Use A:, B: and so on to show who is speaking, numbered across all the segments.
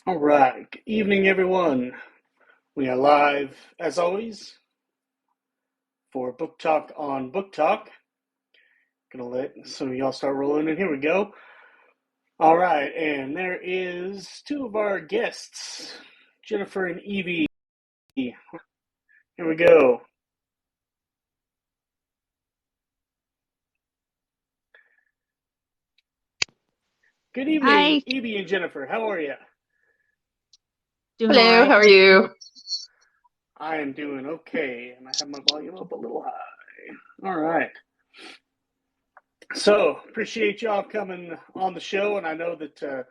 A: All right. Good evening, everyone. We are live, as always, for Book Talk on BookTalk. Gonna let some of y'all start rolling in. Here we go. All right, and there is two of our guests, Jennifer and Evie. Here we go. Good evening,
B: Hi,
A: Evie and Jennifer. How are you?
B: doing all
C: Hello,
B: right.
C: how are you?
A: I am doing okay, and I have my volume up a little high. All right. So appreciate y'all coming on the show, and I know that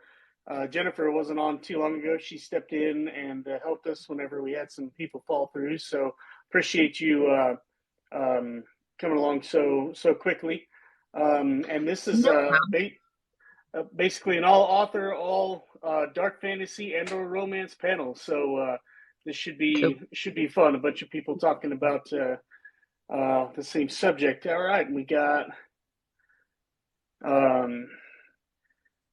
A: Jennifer wasn't on too long ago. She stepped in and helped us whenever we had some people fall through. So appreciate you coming along so quickly. And this is
C: No problem.
A: basically an all author, all dark fantasy and or romance panel. So this
C: Cool.
A: should be fun. A bunch of people talking about the same subject. All right, and we got. Um,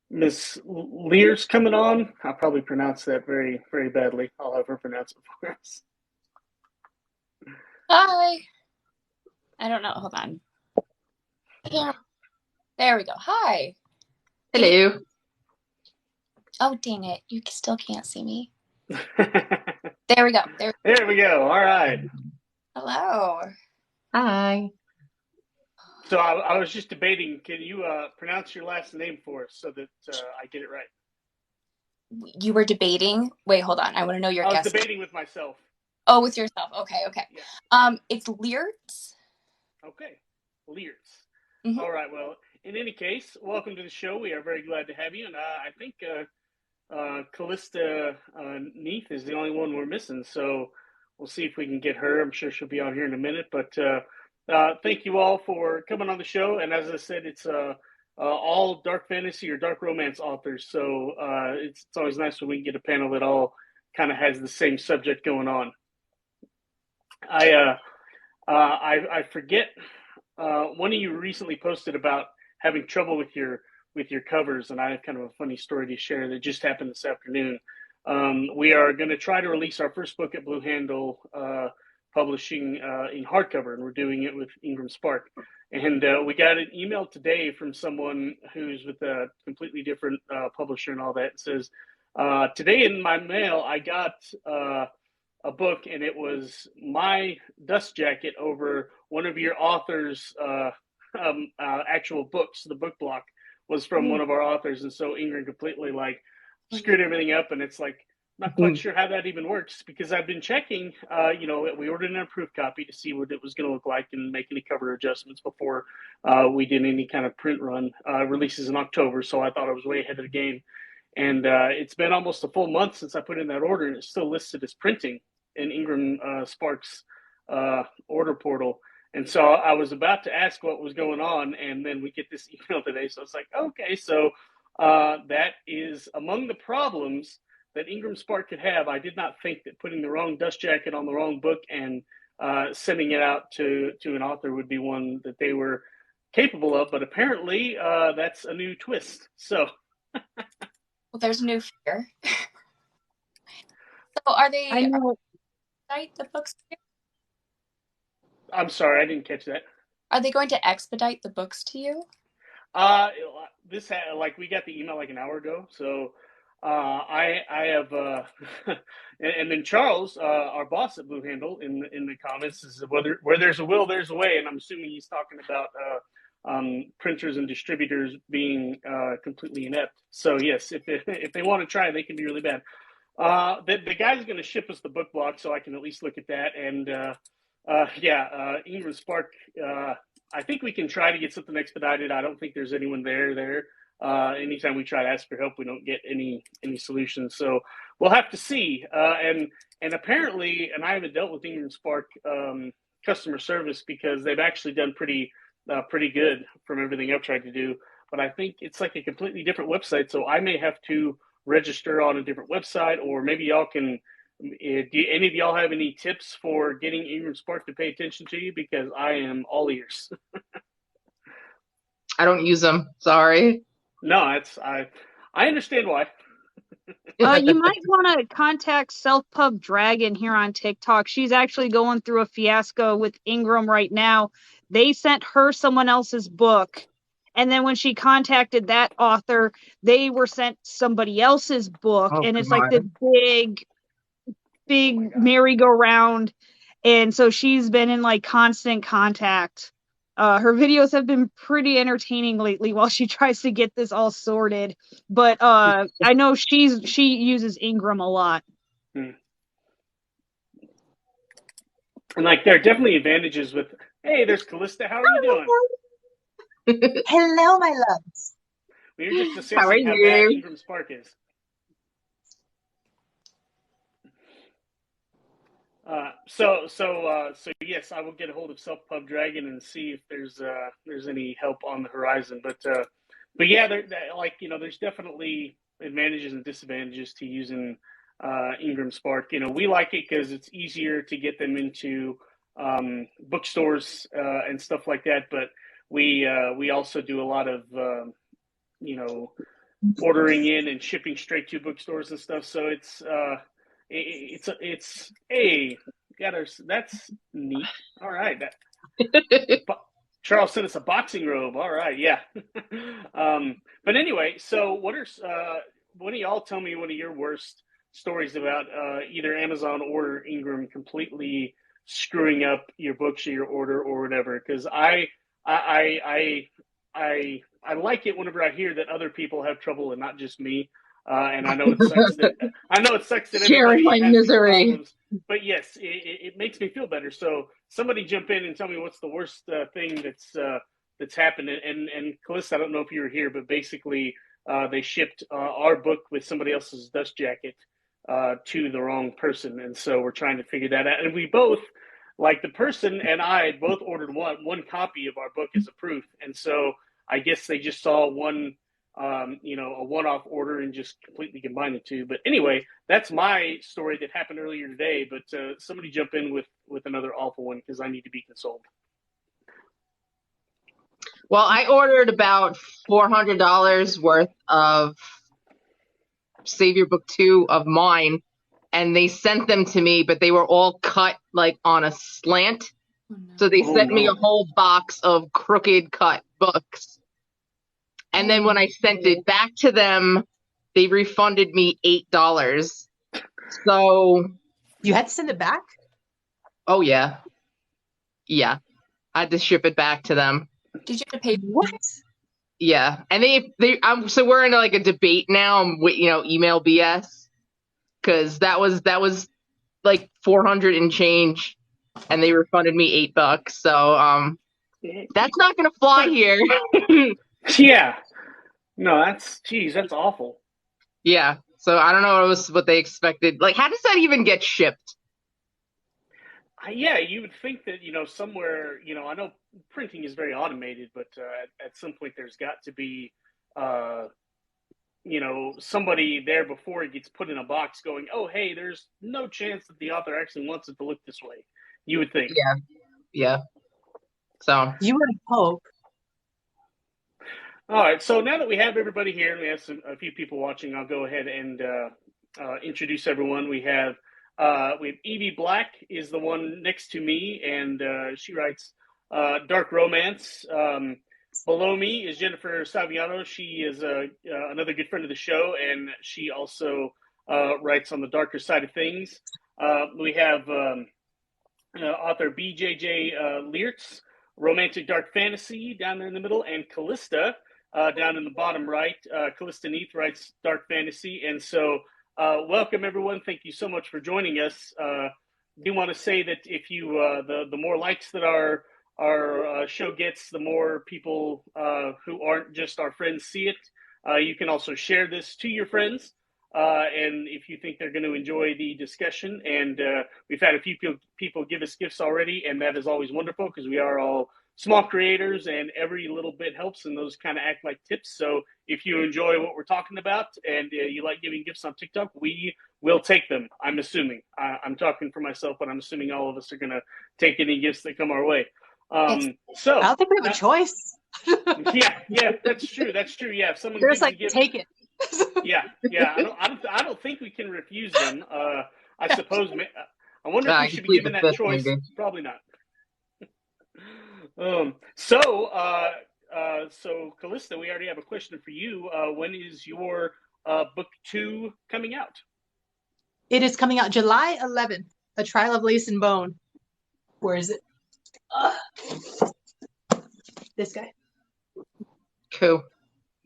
A: Miss Lierz coming on. I'll probably pronounce that very badly. I'll have her pronounce it for us.
B: Hi. I don't know. Hold on. There we go. Hi.
C: Hello.
B: Oh, dang it. You still can't see me. There we go.
A: There we go. All right.
B: Hello.
C: Hi.
A: So I was just debating. Can you pronounce your last name for us so that I get it right?
B: You were debating. Wait, hold on. I want to know your
A: I was
B: guess.
A: debating with myself.
B: Oh, with yourself. Okay.
A: Yeah.
B: It's Lierz.
A: Okay. Lierz.
B: Mm-hmm.
A: All right. Well, in any case, welcome to the show. We are very glad to have you. And I think Kalista Neith is the only one we're missing. So we'll see if we can get her. I'm sure she'll be on here in a minute. But thank you all for coming on the show. And as I said, it's all dark fantasy or dark romance authors. So it's always nice when we can get a panel that all kind of has the same subject going on. I forget. One of you recently posted about having trouble with your covers, and I have kind of a funny story to share that just happened this afternoon. We are going to try to release our first book at Blue Handle Publishing in hardcover, and we're doing it with Ingram Spark. And we got an email today from someone who's with a completely different publisher and all that. It says, today in my mail, I got a book, and it was my dust jacket over one of your authors' actual books. The book block was from one of our authors, and so Ingram completely like screwed everything up, and it's like not quite sure how that even works because I've been checking. We ordered an approved copy to see what it was going to look like and make any cover adjustments before we did any kind of print run. Releases in October, so I thought I was way ahead of the game. And it's been almost a full month since I put in that order, and it's still listed as printing in Ingram Sparks order portal. And so I was about to ask what was going on, and then we get this email today. So it's like, okay, so that is among the problems that Ingram Spark could have. I did not think that putting the wrong dust jacket on the wrong book and sending it out to an author would be one that they were capable of, but apparently that's a new twist. So
B: Well, there's new fear. So are they?
C: I know.
B: Expedite the books?
A: I'm sorry, I didn't catch that.
B: Are they going to expedite the books to you?
A: Uh, this like we got the email like an hour ago, so I have and then Charles, our boss at Blue Handle, in the comments is where there's a will, there's a way, and I'm assuming he's talking about printers and distributors being completely inept. So yes, if they want to try, they can be really bad. The guy's going to ship us the book block, so I can at least look at that. And Ingram Spark. I think we can try to get something expedited. I don't think there's anyone there. Anytime we try to ask for help, we don't get any solutions. So we'll have to see. And apparently, and I haven't dealt with Ingram Spark customer service because they've actually done pretty good from everything I've tried to do. But I think it's like a completely different website, so I may have to register on a different website, or maybe y'all can. Do any of y'all have any tips for getting Ingram Spark to pay attention to you? Because I am all ears.
C: I don't use them. Sorry.
A: No, I understand why.
D: You might want to contact Self Pub Dragon here on TikTok. She's actually going through a fiasco with Ingram right now. They sent her someone else's book, and then when she contacted that author, they were sent somebody else's book,
C: Oh,
D: and it's
C: God.
D: like this big merry-go-round. And so she's been in like constant contact. Her videos have been pretty entertaining lately while she tries to get this all sorted. But I know she uses Ingram a lot.
A: And like, there are definitely advantages with. Hey, there's Kalista. How are you doing?
E: Hello, my loves.
A: We were just discussing
C: How are
A: how
C: you?
A: bad Ingram Spark is. So yes, I will get a hold of Self Pub Dragon and see if there's any help on the horizon. But yeah, there's definitely advantages and disadvantages to using Ingram Spark. We like it because it's easier to get them into bookstores and stuff like that. But we also do a lot of ordering in and shipping straight to bookstores and stuff. So that's neat. All right. Charles sent us a boxing robe. All right. Yeah. But anyway, so one of y'all tell me one of your worst stories about either Amazon or Ingram completely screwing up your books or your order or whatever. Because I like it whenever I hear that other people have trouble and not just me. And I know it sucks that
C: Sharing
A: everybody
C: my
A: has these
C: misery.
A: problems. But yes, it makes me feel better. So somebody jump in and tell me what's the worst thing that's happened. And Kalista, I don't know if you were here, but basically they shipped our book with somebody else's dust jacket to the wrong person, and so we're trying to figure that out. And we both, like the person and I, both ordered one copy of our book as a proof, and so I guess they just saw one. A one-off order and just completely combine the two. But anyway, that's my story that happened earlier today. But somebody jump in with another awful one because I need to be consoled.
C: Well, I ordered about $400 worth of Savior Book 2 of mine, and they sent them to me, but they were all cut like on a slant.
B: Oh, no.
C: So they sent me a whole box of crooked cut books. And then when I sent it back to them, they refunded me $8. So
E: You had to send it back?
C: oh yeah. Yeah. I had to ship it back to them.
B: Did you have to pay?
E: What?
C: Yeah. And so we're in like a debate now with, email BS. Cause that was like 400 and change, and they refunded me $8. So that's not gonna fly here.
A: Yeah. No, that's awful.
C: Yeah. So I don't know what they expected. Like, how does that even get shipped?
A: Yeah, you would think that, somewhere, I know printing is very automated, but at some point there's got to be, somebody there before it gets put in a box going, oh, hey, there's no chance that the author actually wants it to look this way. You would think.
C: Yeah. So
E: You would hope.
A: All right, so now that we have everybody here and we have a few people watching, I'll go ahead and introduce everyone. We have Evie Black is the one next to me, and she writes dark romance. Below me is Jennifer Saviano. She is another good friend of the show, and she also writes on the darker side of things. We have author B.J.J. Lierz, romantic dark fantasy down there in the middle, and Kalista down in the bottom right. Kalista Neith writes dark fantasy, and so welcome everyone. Thank you so much for joining us. Do want to say that if you the more likes that our show gets, the more people who aren't just our friends see it. You can also share this to your friends, and if you think they're going to enjoy the discussion. And we've had a few people give us gifts already, and that is always wonderful because we are all small creators, and every little bit helps, and those kind of act like tips. So if you enjoy what we're talking about and you like giving gifts on TikTok, we will take them. I'm assuming. I'm talking for myself, but I'm assuming all of us are going to take any gifts that come our way. So
E: I don't think we have a choice.
A: yeah, that's true. Yeah, if someone
E: There's
A: gives
E: like,
A: a gift,
E: take it.
A: Yeah. I don't think we can refuse them. I suppose. I wonder if we should be given that choice. Probably not. So Kalista, we already have a question for you. When is your book 2 coming out?
E: It is coming out July 11th. A Trial of Lace and Bone. Where is it? This guy.
C: Cool.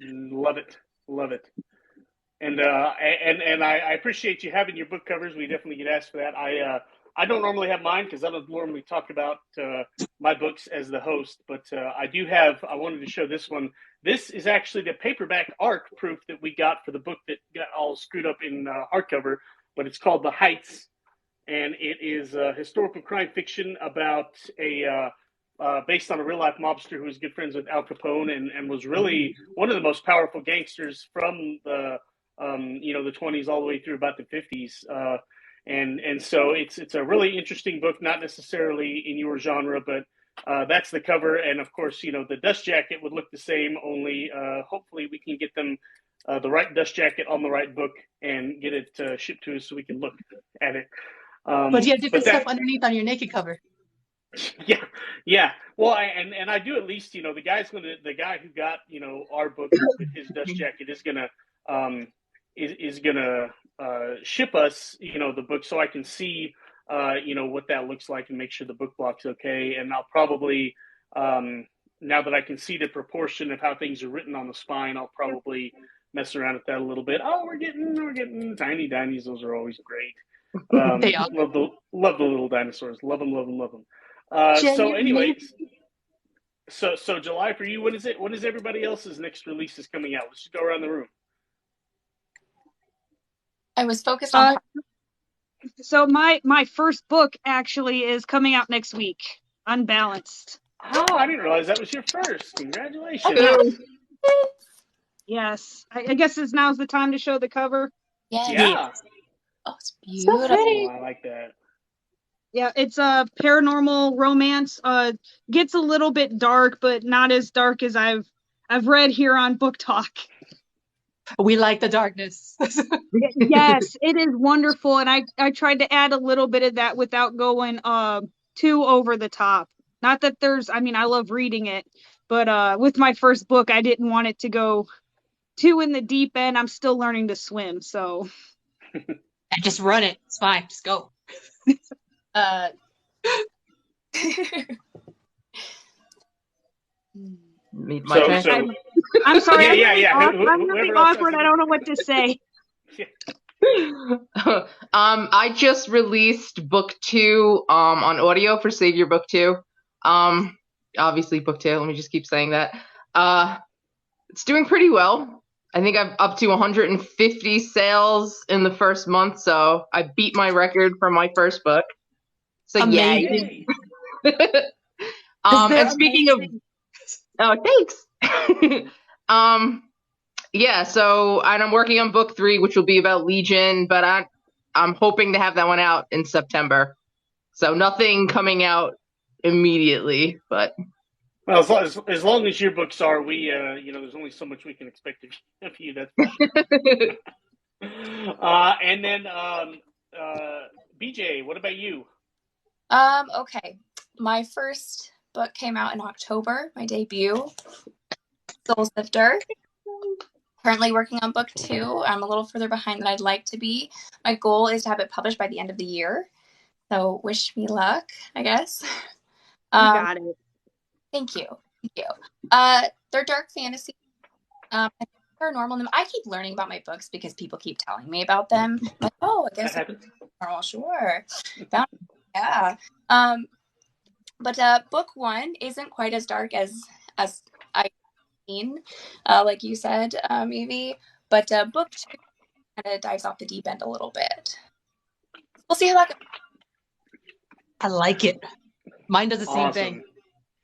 A: Love it. And I appreciate you having your book covers. We definitely get asked for that. I don't normally have mine because I don't normally talk about my books as the host, but I wanted to show this one. This is actually the paperback ARC proof that we got for the book that got all screwed up in hardcover, but it's called The Heights, and it is historical crime fiction about based on a real-life mobster who was good friends with Al Capone and was really one of the most powerful gangsters from the 20s all the way through about the 50s. And so it's a really interesting book, not necessarily in your genre, but that's the cover. And of course, the dust jacket would look the same, only hopefully we can get them the right dust jacket on the right book and get it shipped to us so we can look at it.
E: But you have different stuff underneath on your naked cover.
A: Yeah. Well, and I do at least, the guy who got, our book with his dust jacket is gonna ship us, the book so I can see, what that looks like and make sure the book block's okay. And I'll probably, now that I can see the proportion of how things are written on the spine, I'll probably mess around with that a little bit. Oh, we're getting tiny dinies. Those are always great.
E: They are.
A: Love the little dinosaurs. Love them. So anyway, so July for you. When is it? When is everybody else's next release is coming out? Let's just go around the room.
B: I was focused on.
D: So my first book actually is coming out next week. Unbalanced.
A: Oh, I didn't realize that was your first. Congratulations.
D: Yes. I guess now's the time to show the cover.
B: Yes.
A: Yeah.
B: Oh, it's beautiful.
E: So pretty.
A: I like that.
D: Yeah, it's a paranormal romance. Gets a little bit dark, but not as dark as I've read here on BookTalk.
E: We like the darkness.
D: Yes, it is wonderful, and I tried to add a little bit of that without going too over the top. Not that I love reading it, but with my first book, I didn't want it to go too in the deep end. I'm still learning to swim, so.
E: And just run it. It's fine. Just go.
C: Meet my
D: I'm sorry.
A: Yeah.
D: I'm really awkward. I don't know what to say.
C: I just released book 2 on audio for Save Your Book 2. Obviously book 2. Let me just keep saying that. It's doing pretty well. I think I'm up to 150 sales in the first month, so I beat my record from my first book. So yay! And speaking of, thanks. Yeah. So and I'm working on book 3, which will be about Legion, but I'm hoping to have that one out in September. So nothing coming out immediately, but.
A: Well, as long as your books are, we there's only so much we can expect of you. That's for sure. And then BJ, what about you?
B: Okay. My first book came out in October, my debut, Soul Sifter. Currently working on book 2. I'm a little further behind than I'd like to be. My goal is to have it published by the end of the year. So wish me luck, I guess.
D: You got it.
B: Thank you. They're dark fantasy, paranormal. I keep learning about my books because people keep telling me about them. Like, oh, I guess paranormal, sure. Yeah. But book 1 isn't quite as dark as I've seen, like you said, Evie. But book 2 kind of dives off the deep end a little bit. We'll see how that goes.
E: I like it. Mine does the same thing.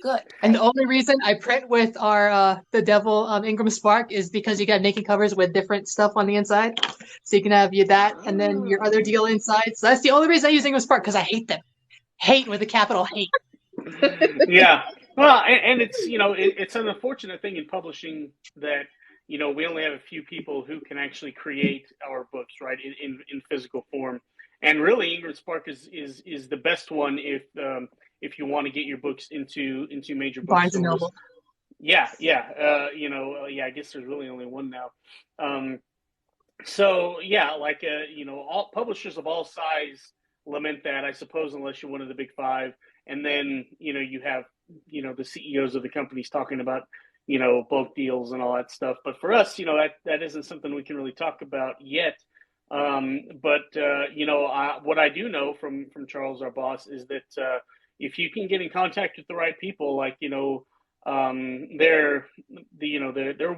B: Good.
E: And the only reason I print with our the Devil Ingram Spark is because you got naked covers with different stuff on the inside. So you can have that and then your other deal inside. So that's the only reason I use Ingram Spark, because I hate them. Hate with a capital hate.
A: Yeah. Well, and it's it's an unfortunate thing in publishing that we only have a few people who can actually create our books, right, in physical form. And really, Ingram Spark is the best one if you want to get your books into major
E: Barnes and
A: bookstores.
E: Noble.
A: Yeah. I guess there's really only one now. So yeah, like all publishers of all size lament that, I suppose, unless you're one of the big five, and then you have the CEOs of the companies talking about bulk deals and all that stuff. But for us, that isn't something we can really talk about yet. But what I do know from Charles, our boss, is that if you can get in contact with the right people, like they're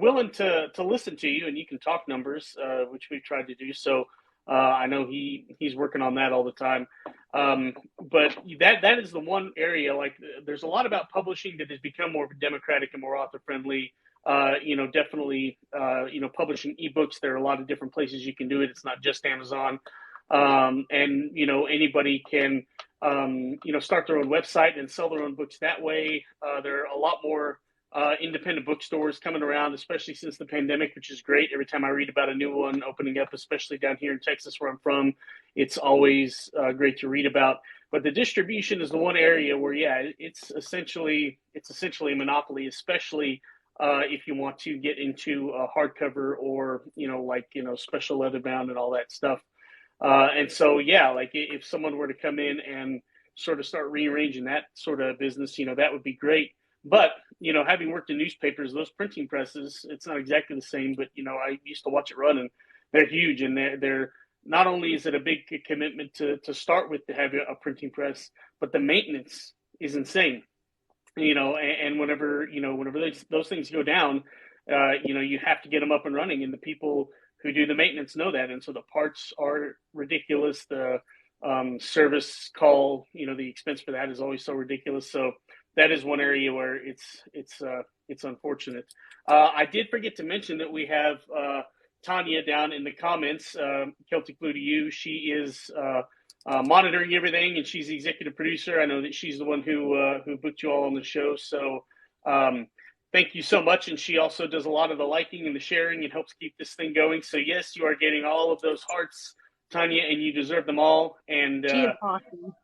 A: willing to listen to you, and you can talk numbers, which we've tried to do. So I know he's working on that all the time. But that is the one area, like there's a lot about publishing that has become more democratic and more author friendly. Definitely, publishing ebooks, there are a lot of different places you can do it. It's not just Amazon. And anybody can start their own website and sell their own books that way. There are a lot more independent bookstores coming around, especially since the pandemic, which is great. Every time I read about a new one opening up, especially down here in Texas where I'm from, it's always great to read about. But the distribution is the one area where, it's essentially a monopoly, especially if you want to get into a hardcover or special leather bound and all that stuff. And so, like if someone were to come in and sort of start rearranging that sort of business, that would be great. But, having worked in newspapers, those printing presses, it's not exactly the same, but, I used to watch it run, and they're huge. And they're not only is it a big commitment to start with to have a printing press, but the maintenance is insane. And whenever those things go down, you have to get them up and running, and the people who do the maintenance know that. And so the parts are ridiculous. The service call, the expense for that is always so ridiculous. So that is one area where it's unfortunate. I did forget to mention that we have Tanya down in the comments. Celtic Blue to you. She is monitoring everything, and she's the executive producer. I know that she's the one who booked you all on the show. So thank you so much. And she also does a lot of the liking and the sharing and helps keep this thing going. So yes, you are getting all of those hearts, Tanya, and you deserve them all. And
D: She is awesome.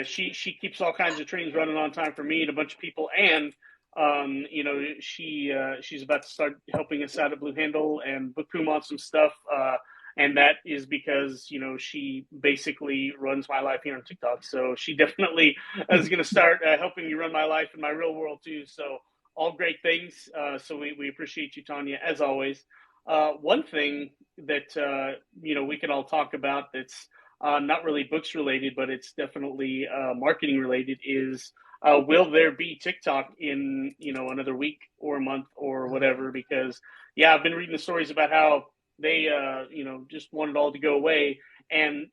A: She keeps all kinds of trains running on time for me and a bunch of people. And she's about to start helping us out at Blue Handle and Book Boom on some stuff. And that is because, she basically runs my life here on TikTok. So she definitely is going to start helping me run my life in my real world too. So all great things. So we appreciate you, Tanya, as always. One thing that, we can all talk about that's not really books related, but it's definitely marketing related is, will there be TikTok in, another week or a month or whatever? Because, I've been reading the stories about how they, just want it all to go away. And,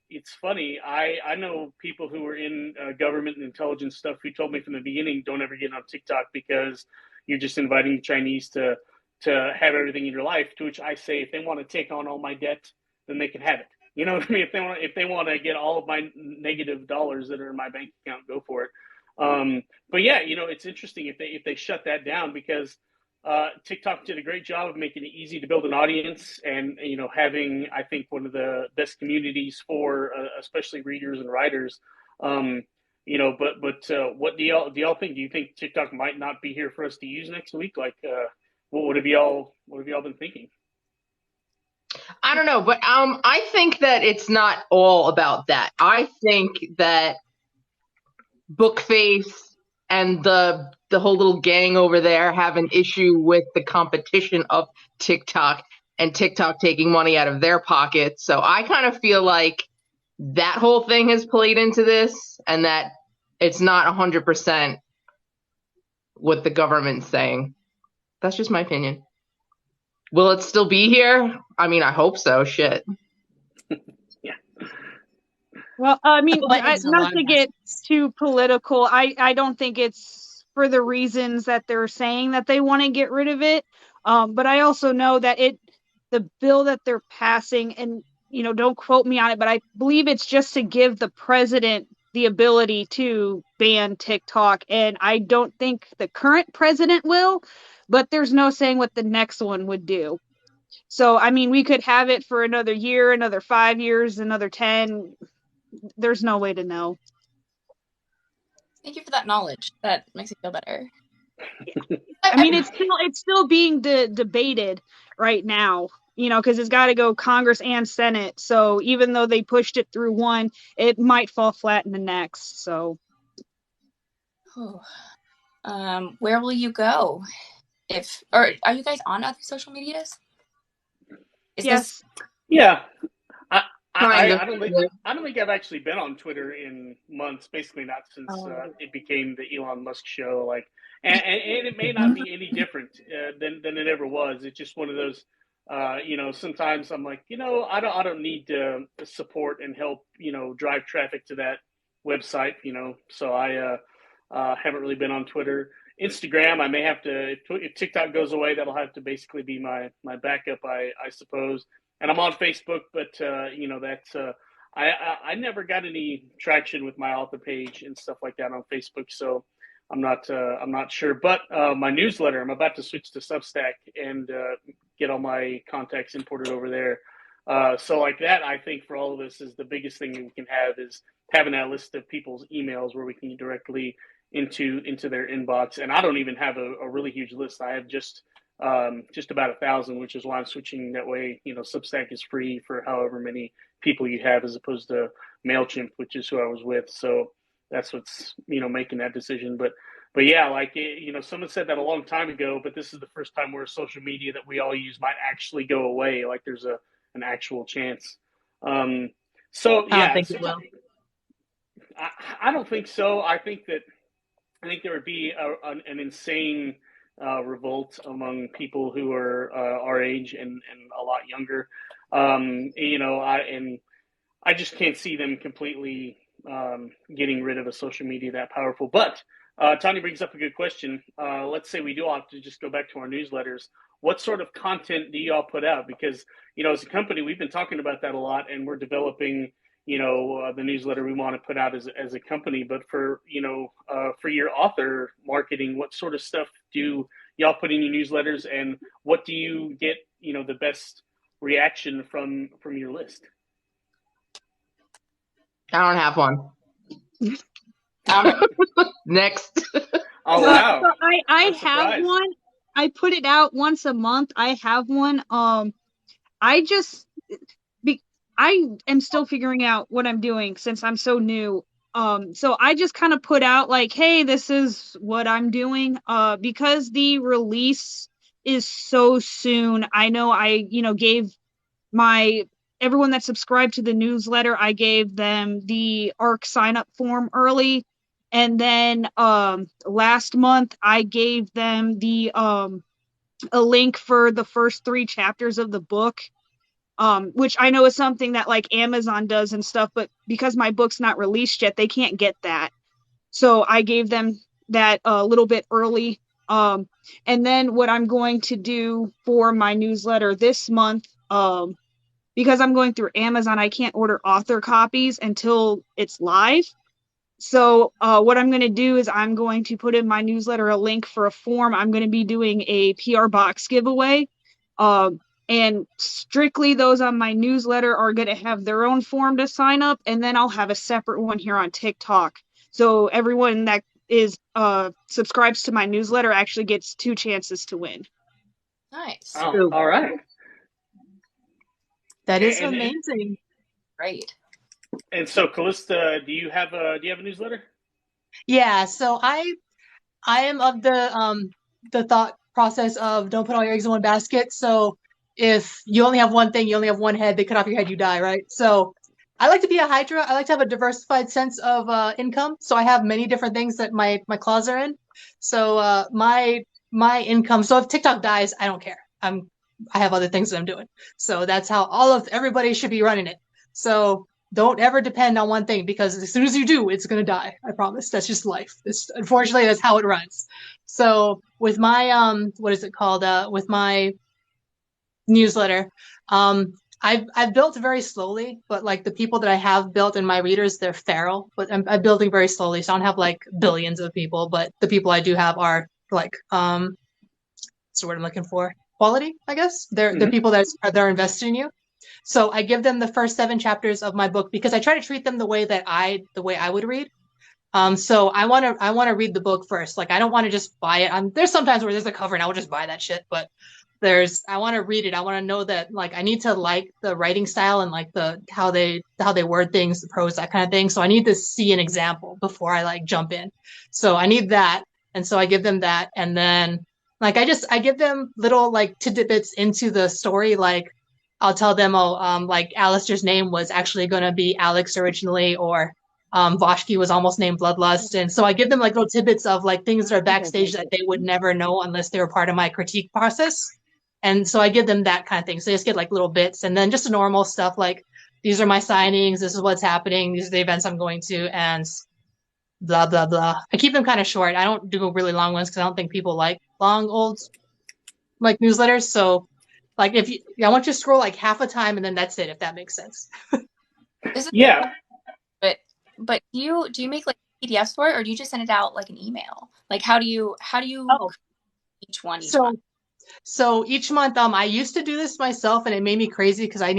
A: it's funny. I know people who are in government and intelligence stuff who told me from the beginning, don't ever get on TikTok because you're just inviting the Chinese to have everything in your life. To which I say, if they want to take on all my debt, then they can have it. You know what I mean? If they want to get all of my negative dollars that are in my bank account, go for it. But it's interesting if they shut that down, because TikTok did a great job of making it easy to build an audience and, having, I think, one of the best communities for especially readers and writers. But what do y'all think? Do you think TikTok might not be here for us to use next week? Like, what have y'all been thinking?
C: I don't know, but I think that it's not all about that. I think that Bookface and the whole little gang over there have an issue with the competition of TikTok and TikTok taking money out of their pockets. So I kind of feel like that whole thing has played into this, and that it's not 100% what the government's saying. That's just my opinion. Will it still be here? I mean, I hope so. Shit.
D: Well, I mean,
E: Like,
D: not to get too political, I don't think it's for the reasons that they're saying that they want to get rid of it. But I also know that the bill that they're passing, and don't quote me on it, but I believe it's just to give the president the ability to ban TikTok, and I don't think the current president will, but there's no saying what the next one would do. So, I mean, we could have it for another year, another 5 years, another 10. There's no way to know.
B: Thank you for that knowledge. That makes me feel better.
D: I mean, it's still being debated right now, you know, because it's got to go Congress and Senate. So even though they pushed it through one, it might fall flat in the next. So,
B: where will you go? Or are you guys on other social medias?
D: Yes.
A: Yeah. I
C: Kinda.
A: don't think I've actually been on Twitter in months. Basically, not since it became the Elon Musk show. Like, and it may not be any different than it ever was. It's just one of those. You know, sometimes I'm like, you know, I don't need to support and help, you know, drive traffic to that website. You know, so I haven't really been on Twitter. Instagram, I may have to. If TikTok goes away, that'll have to basically be my backup, I suppose. And I'm on Facebook, but you know, that's I never got any traction with my author page and stuff like that on Facebook, so I'm not sure. But my newsletter, I'm about to switch to Substack and get all my contacts imported over there. So like that, I think for all of us is the biggest thing that we can have is having that list of people's emails where we can get directly into their inbox. And I don't even have a really huge list. I have just about 1,000, which is why I'm switching that way. You know, Substack is free for however many people you have, as opposed to MailChimp, which is who I was with. So that's what's, you know, making that decision. But yeah, like, you know, someone said that a long time ago, but this is the first time where social media that we all use might actually go away. Like there's an actual chance. So yeah,
E: I don't think it will.
A: I don't think so. I think there would be an insane revolt among people who are our age and a lot younger. You know, I just can't see them completely getting rid of a social media that powerful. But Tanya brings up a good question. Let's say we do have to just go back to our newsletters. What sort of content do y'all put out? Because, you know, as a company, we've been talking about that a lot, and we're developing, you know, the newsletter we want to put out as a company. But for, you know, for your author marketing, what sort of stuff do y'all put in your newsletters, and what do you get, you know, the best reaction from your list?
C: I don't have one. Next.
A: Oh, wow.
D: So I have one. I put it out once a month. I have one. I am still figuring out what I'm doing since I'm so new. So I just kind of put out like, hey, this is what I'm doing. Because the release is so soon. I know gave everyone that subscribed to the newsletter, I gave them the ARC sign up form early. And then last month I gave them the a link for the first 3 chapters of the book, which I know is something that like Amazon does and stuff, but because my book's not released yet, they can't get that. So I gave them that a little bit early. And then what I'm going to do for my newsletter this month, because I'm going through Amazon, I can't order author copies until it's live. So what I'm going to do is I'm going to put in my newsletter a link for a form. I'm going to be doing a PR box giveaway. And strictly those on my newsletter are going to have their own form to sign up. And then I'll have a separate one here on TikTok. So everyone that is subscribes to my newsletter actually gets 2 chances to win.
B: Nice.
A: Oh, all right.
E: That is amazing.
B: Great.
A: And so, Kalista, do you have a newsletter?
E: Yeah, so I am of the thought process of don't put all your eggs in one basket. So if you only have one thing, you only have one head, they cut off your head, you die, right? So I like to be a Hydra. I like to have a diversified sense of income. So I have many different things that my claws are in. So my income. So if TikTok dies, I don't care. I have other things that I'm doing. So that's how everybody should be running it. So don't ever depend on one thing, because as soon as you do, it's going to die. I promise. That's just life. Unfortunately, that's how it runs. So with my, what is it called? With my newsletter, I I've built very slowly, but like the people that I have built and my readers, they're feral. But I'm building very slowly, so I don't have like billions of people. But the people I do have are like what's the word I'm looking for? Quality, I guess. They're people that they're invested in you. So I give them the first 7 chapters of my book because I try to treat them the way I would read. So I want to read the book first. Like I don't want to just buy it. There's sometimes where there's a cover and I will just buy that shit, but I want to read it. I want to know that like I need to like the writing style and like the how they word things, the prose, that kind of thing. So I need to see an example before I like jump in. So I need that, and so I give them that, and then like I give them little like tidbits into the story. Like I'll tell them, like Alistair's name was actually going to be Alex originally, or Vashki was almost named Bloodlust. And so I give them like little tidbits of like things that are backstage that they would never know unless they were part of my critique process. And so I give them that kind of thing. So they just get like little bits, and then just the normal stuff like these are my signings, this is what's happening, these are the events I'm going to, and blah, blah, blah. I keep them kind of short. I don't do really long ones because I don't think people like long, old like newsletters. So like I want you to scroll like half a time and then that's it, if that makes sense.
A: Yeah.
B: But do you make like PDFs for it, or do you just send it out like an email? Like how do you each month?
E: So each month, I used to do this myself and it made me crazy because I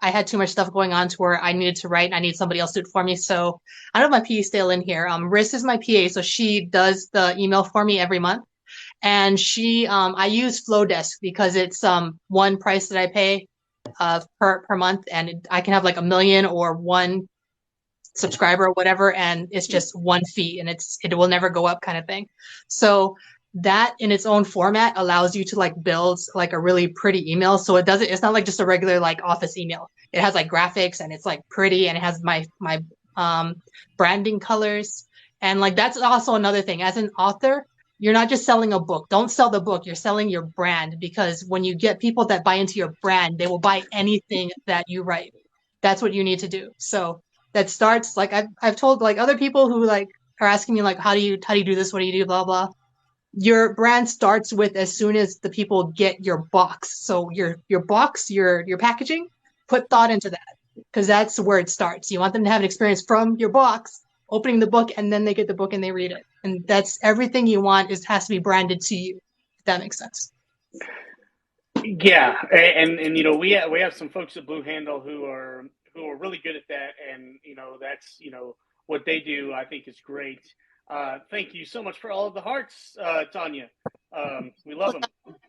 E: had too much stuff going on to where I needed to write and I need somebody else to do it for me. So I don't have my PA still in here. Riss is my PA. So she does the email for me every month. And I use Flowdesk because it's, one price that I pay, per month. And I can have like 1 million or 1 subscriber or whatever. And it's just 1 fee and it will never go up kind of thing. So that in its own format allows you to like build like a really pretty email. So it's not like just a regular like office email. It has like graphics and it's like pretty and it has my branding colors. And like, that's also another thing. As an author, you're not just selling a book. Don't sell the book. You're selling your brand, because when you get people that buy into your brand, they will buy anything that you write. That's what you need to do. So that starts like, I've told like other people who like are asking me like, how do you do this? What do you do? Blah, blah. Your brand starts with as soon as the people get your box. So your box, your packaging, put thought into that, because that's where it starts. You want them to have an experience from your box, opening the book, and then they get the book and they read it. And that's everything you want has to be branded to you, if that makes sense.
A: Yeah, and you know we have some folks at Blue Handle who are really good at that, and you know that's what they do. I think is great. Thank you so much for all of the hearts, Tanya. We love them.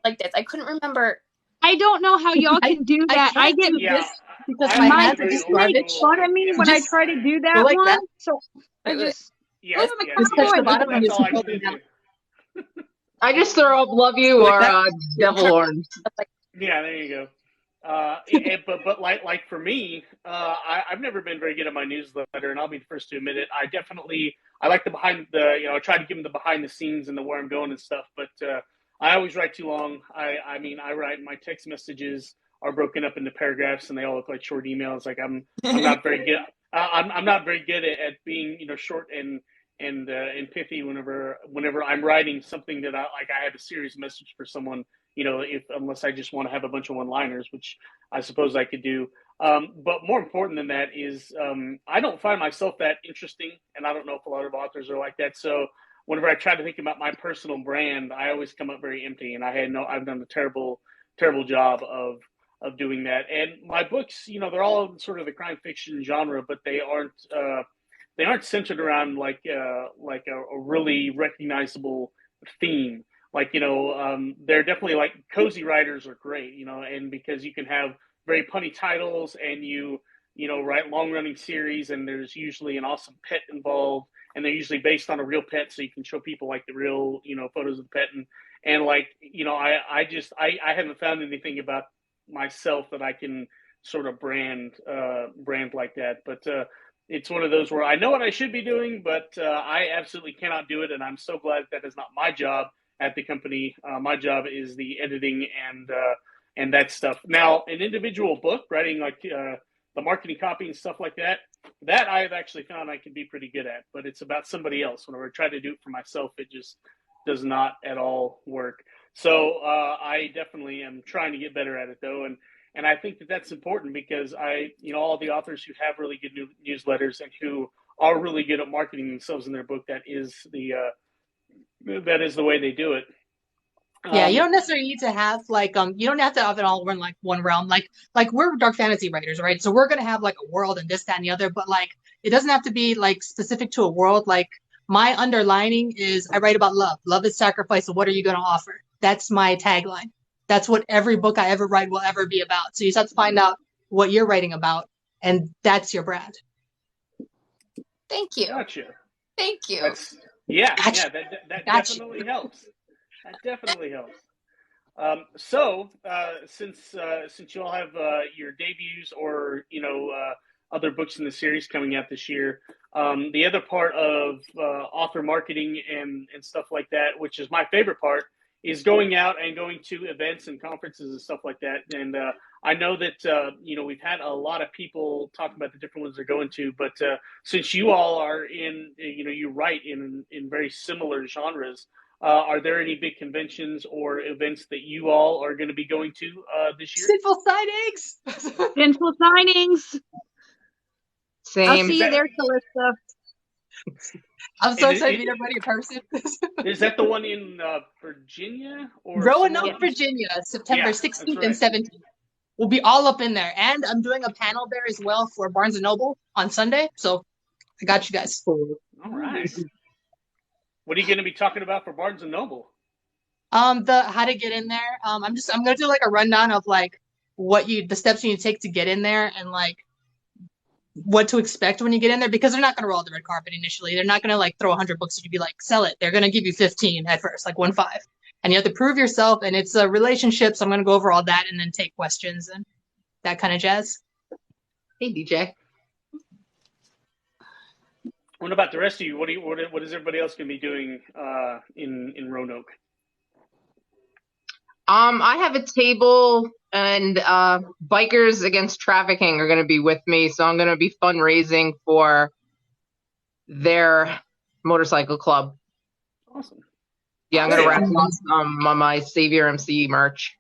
B: Like this, I couldn't remember.
D: I don't know how y'all can do that. I get
E: this because
A: I
E: my
A: have
E: hands
A: to
E: are
A: do
E: just
A: old
E: garbage.
A: school.
D: fun at me
A: Yeah.
D: when I try to do that
E: like
D: one.
E: that.
D: So I just
A: Yes,
E: Just touch the bottom and
A: that's all I
E: you
A: can do.
C: I just throw up "Love You"
E: Like
C: or
E: that?
C: "Devil Horns."
A: Yeah, there you go. But like for me, I've never been very good at my newsletter, and I'll be the first to admit it. I like I try to give them the behind the scenes and the where I'm going and stuff. But I always write too long. I mean, I write my text messages are broken up into paragraphs, and they all look like short emails. Like I'm not very good. I'm not very good at being short and pithy whenever I'm writing something that I have a serious message for someone. Unless I just want to have a bunch of one-liners, which I suppose I could do. But more important than that is I don't find myself that interesting, and I don't know if a lot of authors are like that. So whenever I try to think about my personal brand, I always come up very empty, and I've done a terrible job of doing that. And my books, they're all sort of the crime fiction genre, but they aren't centered around like a really recognizable theme. Like, they're definitely like cozy writers are great, and because you can have very punny titles and you write long running series, and there's usually an awesome pet involved, and they're usually based on a real pet. So you can show people like the real, photos of the pet. And like, I haven't found anything about myself that I can sort of brand like that. But, it's one of those where I know what I should be doing, but I absolutely cannot do it. And I'm so glad that is not my job at the company. My job is the editing and that stuff. Now, an individual book, writing like the marketing copy and stuff like that I've actually found I can be pretty good at, but it's about somebody else. Whenever I try to do it for myself, it just does not at all work. So I definitely am trying to get better at it though. And I think that that's important because all the authors who have really good newsletters and who are really good at marketing themselves in their book, that is the way they do it.
E: Yeah, you don't necessarily need to have you don't have to have it all in like one realm. Like we're dark fantasy writers, right? So we're gonna have like a world and this, that, and the other, but like it doesn't have to be like specific to a world. Like my underlining is I write about love. Love is sacrifice, so what are you gonna offer? That's my tagline. That's what every book I ever write will ever be about. So you just have to find out what you're writing about, and that's your brand.
B: Thank you.
A: Gotcha.
B: Thank you.
A: That definitely helps. That definitely helps. Since you all have your debuts or other books in the series coming out this year, the other part of author marketing and stuff like that, which is my favorite part, is going out and going to events and conferences and stuff like that. And I know that we've had a lot of people talk about the different ones they're going to, but since you all are in, you write in very similar genres, are there any big conventions or events that you all are going to be going to this year?
E: Sinful Signings!
D: Sinful Signings!
C: Same.
D: I'll see you there, Kalista.
E: I'm so excited to meet everybody in person.
A: Is that the one in Virginia? Or
E: Roanoke, Virginia, September 16th and 17th. We'll be all up in there. And I'm doing a panel there as well for Barnes & Noble on Sunday. So I got you guys.
A: All right. What are you going to be talking about for Barnes & Noble?
E: The how to get in there. I'm going to do like a rundown of like the steps you need to take to get in there and like what to expect when you get in there, because they're not going to roll the red carpet initially. They're not going to like throw 100 books at you and be like, sell it. They're going to give you 15 at first, like 1-5. And you have to prove yourself, and it's a relationship. So I'm going to go over all that and then take questions and that kind of jazz.
C: Hey, DJ.
A: What about the rest of you? What is everybody else going to be doing in Roanoke?
C: I have a table, and Bikers Against Trafficking are going to be with me, so I'm going to be fundraising for their motorcycle club.
A: Awesome.
C: Yeah, I'm going to raffle off on my Savior MC merch.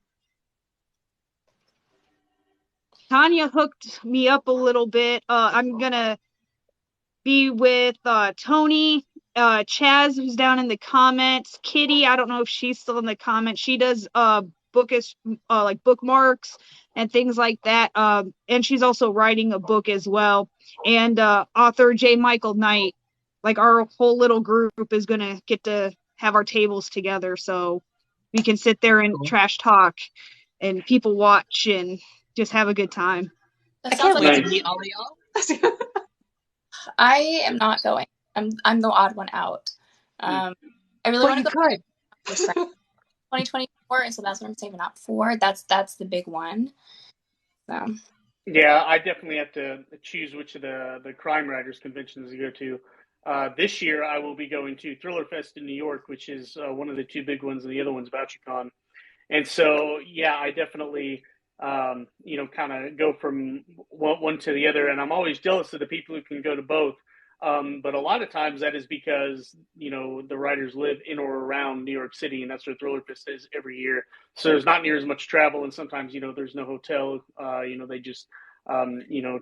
D: Tanya hooked me up a little bit. I'm going to be with Tony, Chaz, who's down in the comments, Kitty. I don't know if she's still in the comments. She does bookish like bookmarks and things like that. And she's also writing a book as well. And author J. Michael Knight. Like our whole little group is gonna get to have our tables together, so we can sit there and trash talk, and people watch and just have a good time.
E: I can't wait to meet all of y'all.
B: I am not going. I'm the odd one out. I really want to go. 2024, and so that's what I'm saving up for. That's the big one. So.
A: Yeah, I definitely have to choose which of the crime writers conventions to go to. This year, I will be going to Thriller Fest in New York, which is one of the two big ones, and the other one's VoucherCon. And so, yeah, I definitely, kind of go from one to the other. And I'm always jealous of the people who can go to both. But a lot of times that is because, the writers live in or around New York City, and that's where Thriller Fest is every year. So there's not near as much travel, and sometimes, there's no hotel. They just,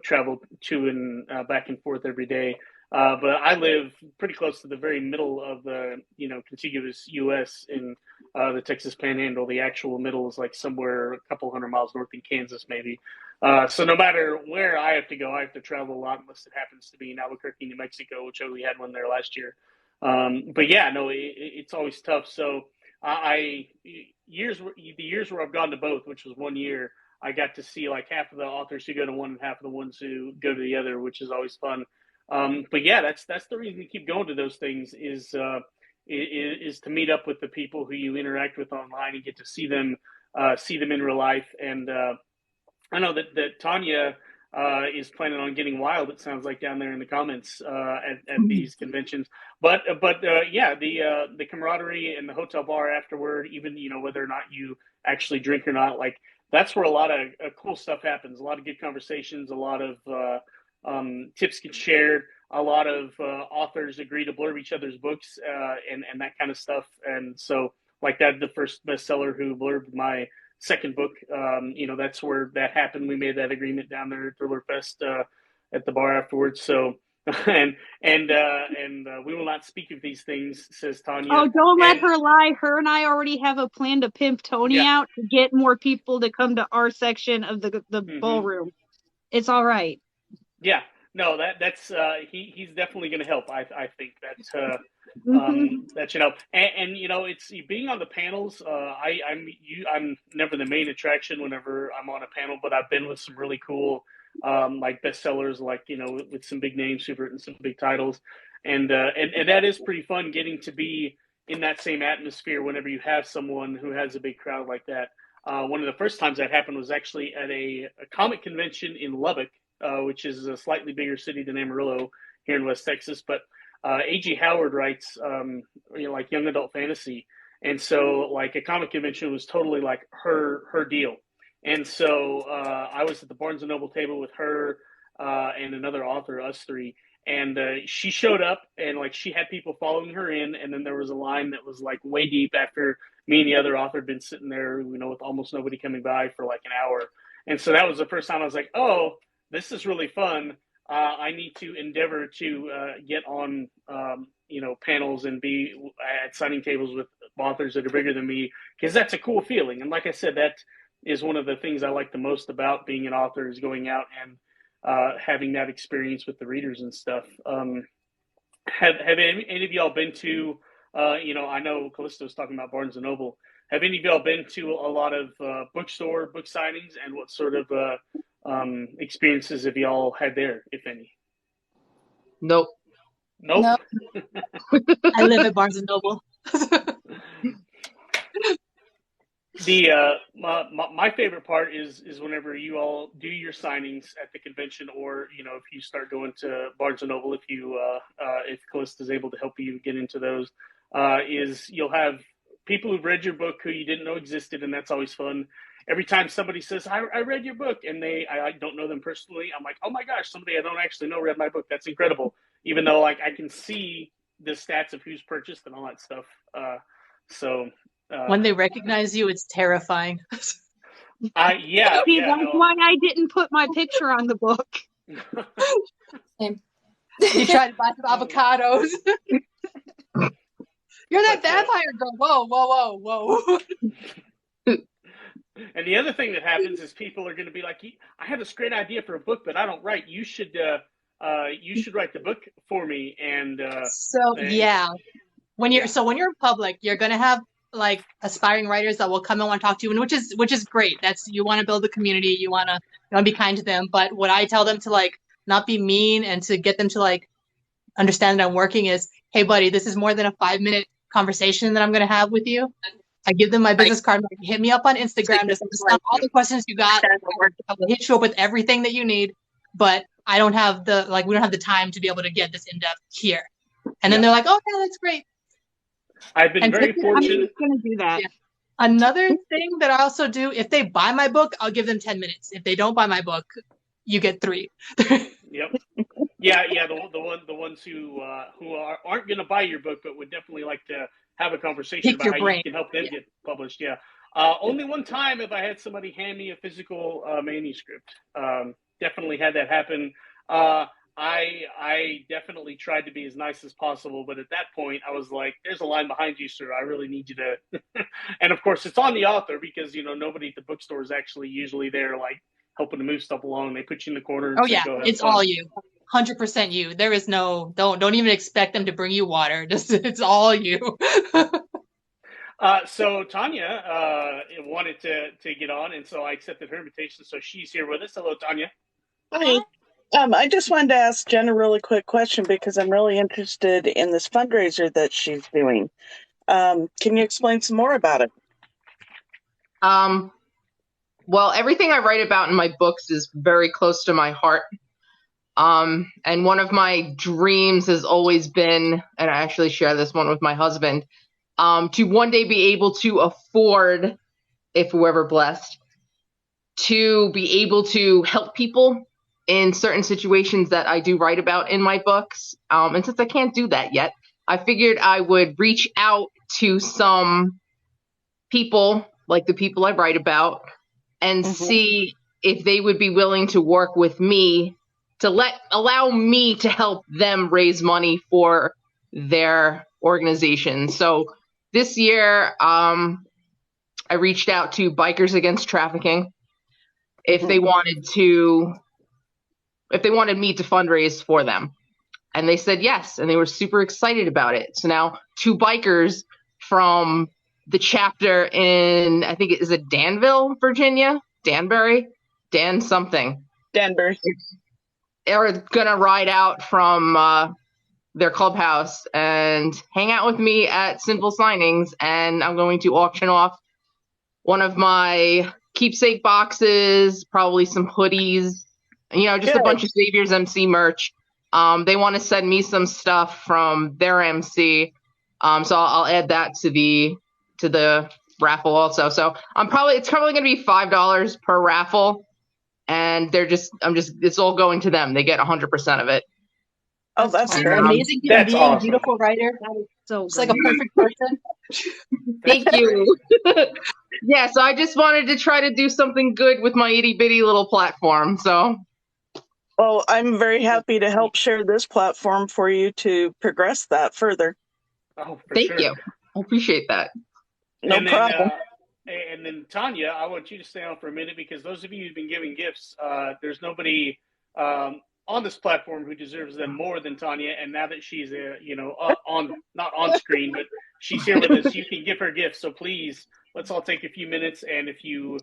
A: travel to and back and forth every day. But I live pretty close to the very middle of the, contiguous U.S. in the Texas Panhandle. The actual middle is like somewhere a couple 100 miles north in Kansas, maybe. So no matter where I have to go, I have to travel a lot, unless it happens to be in Albuquerque, New Mexico, which we had one there last year. But yeah, no, it's always tough. So the years where I've gone to both, which was 1 year, I got to see like half of the authors who go to one and half of the ones who go to the other, which is always fun. But yeah, that's the reason to keep going to those things is to meet up with the people who you interact with online and get to see them in real life. And I know that Tanya is planning on getting wild, it sounds like, down there in the comments at these conventions. But yeah, the camaraderie and the hotel bar afterward, even whether or not you actually drink or not, like that's where a lot of cool stuff happens. A lot of good conversations, a lot of tips get shared. A lot of authors agree to blurb each other's books and that kind of stuff. And so, like that, the first bestseller who blurbed my second book. That's where that happened. We made that agreement down there at Thriller Fest at the bar afterwards. So, and we will not speak of these things, says Tanya.
D: Oh, don't let her lie. Her and I already have a plan to pimp Tony out to get more people to come to our section of the ballroom. It's all right.
A: Yeah, no, that's he's definitely going to help. I think that's that should help. And it's being on the panels. I'm never the main attraction whenever I'm on a panel, but I've been with some really cool like bestsellers, like with some big names who've written some big titles, and that is pretty fun getting to be in that same atmosphere whenever you have someone who has a big crowd like that. One of the first times that happened was actually at a comic convention in Lubbock, which is a slightly bigger city than Amarillo here in West Texas. But A.G. Howard writes, like young adult fantasy. And so like a comic convention was totally like her deal. And so I was at the Barnes & Noble table with her and another author, us three. And she showed up and like she had people following her in. And then there was a line that was like way deep after me and the other author had been sitting there, with almost nobody coming by for like an hour. And so that was the first time I was like, oh, this is really fun. I need to endeavor to get on, panels and be at signing tables with authors that are bigger than me, because that's a cool feeling. And like I said, that is one of the things I like the most about being an author, is going out and having that experience with the readers and stuff. Have any of y'all been to, I know Kalista was talking about Barnes & Noble. Have any of y'all been to a lot of bookstore book signings, and what sort of experiences have y'all had there, if any?
C: Nope.
B: Nope.
E: I live at Barnes & Noble.
A: My favorite part is whenever you all do your signings at the convention, or if you start going to Barnes & Noble, if Kalista is able to help you get into those, is you'll have people who've read your book who you didn't know existed, and that's always fun. Every time somebody says, I read your book, and I don't know them personally, I'm like, oh my gosh, somebody I don't actually know read my book. That's incredible. Even though like I can see the stats of who's purchased and all that stuff.
E: When they recognize you, it's terrifying.
A: Yeah.
D: See, that's why I didn't put my picture on the book.
E: You tried to buy some avocados. You're that vampire girl. Whoa.
A: And the other thing that happens is people are going to be like, I have this great idea for a book, but I don't write. You should write the book for me. And when you're in public, you're going to have like aspiring writers that will come and want to talk to you, and which is great. You want to build a community. You want to be kind to them. But what I tell them to like not be mean and to get them to like understand that I'm working is, hey buddy, this is more than a 5-minute conversation that I'm going to have with you. I give them my business card. Like, hit me up on Instagram. Just understand all the questions you got. I will hit you up with everything that you need. But we don't have the time to be able to get this in depth here. And then they're like, oh yeah, that's great. I've been very fortunate.
D: I'm going to do that.
E: Yeah. Another thing that I also do, if they buy my book, I'll give them 10 minutes. If they don't buy my book, you get 3.
A: Yep. Yeah. The ones who aren't going to buy your book, but would definitely like to have a conversation about how you can help them get published. Yeah. Only one time have I had somebody hand me a physical manuscript. Definitely had that happen. I definitely tried to be as nice as possible, but at that point I was like, there's a line behind you, sir. I really need you to. And of course it's on the author, because, nobody at the bookstore is actually usually there, like helping to move stuff along. They put you in the corner. And
E: it's all you. 100% you. There is no, don't even expect them to bring you water. Just, it's all you.
A: So Tanya wanted to get on, and so I accepted her invitation. So she's here with us. Hello, Tanya.
F: Hi. I just wanted to ask Jen a really quick question, because I'm really interested in this fundraiser that she's doing. Can you explain some more about it?
C: Well, everything I write about in my books is very close to my heart. And one of my dreams has always been, and I actually share this one with my husband, to one day be able to afford, if we're ever blessed, to be able to help people in certain situations that I do write about in my books. And since I can't do that yet, I figured I would reach out to some people like the people I write about, and see if they would be willing to work with me to allow me to help them raise money for their organization. So this year, I reached out to Bikers Against Trafficking if they wanted me to fundraise for them. And they said yes, and they were super excited about it. So now 2 bikers from the chapter in, I think, is it Danville, Virginia? Danbury? Dan something.
F: Danbury.
C: Are going to ride out from their clubhouse and hang out with me at Simple Signings, and I'm going to auction off one of my keepsake boxes, probably some hoodies, just a bunch of Xavier's MC merch. They want to send me some stuff from their MC, so I'll add that to the raffle also. So it's probably going to be $5 per raffle, and it's all going to them. They get 100% of it.
F: Oh, that's
E: You're
F: great.
E: an amazing human being,
A: awesome.
E: beautiful writer.
D: So
E: It's like a perfect person.
C: Thank you. Yeah, so I just wanted to try to do something good with my itty bitty little platform. So,
F: Well, I'm very happy to help share this platform for you to progress that further.
A: Oh, for
C: thank
A: sure.
C: you. I appreciate that.
F: No problem.
A: And then Tanya, I want you to stay on for a minute, because those of you who've been giving gifts, there's nobody on this platform who deserves them more than Tanya. And now that she's not on screen, but she's here with us, you can give her gifts. So please, let's all take a few minutes, and if you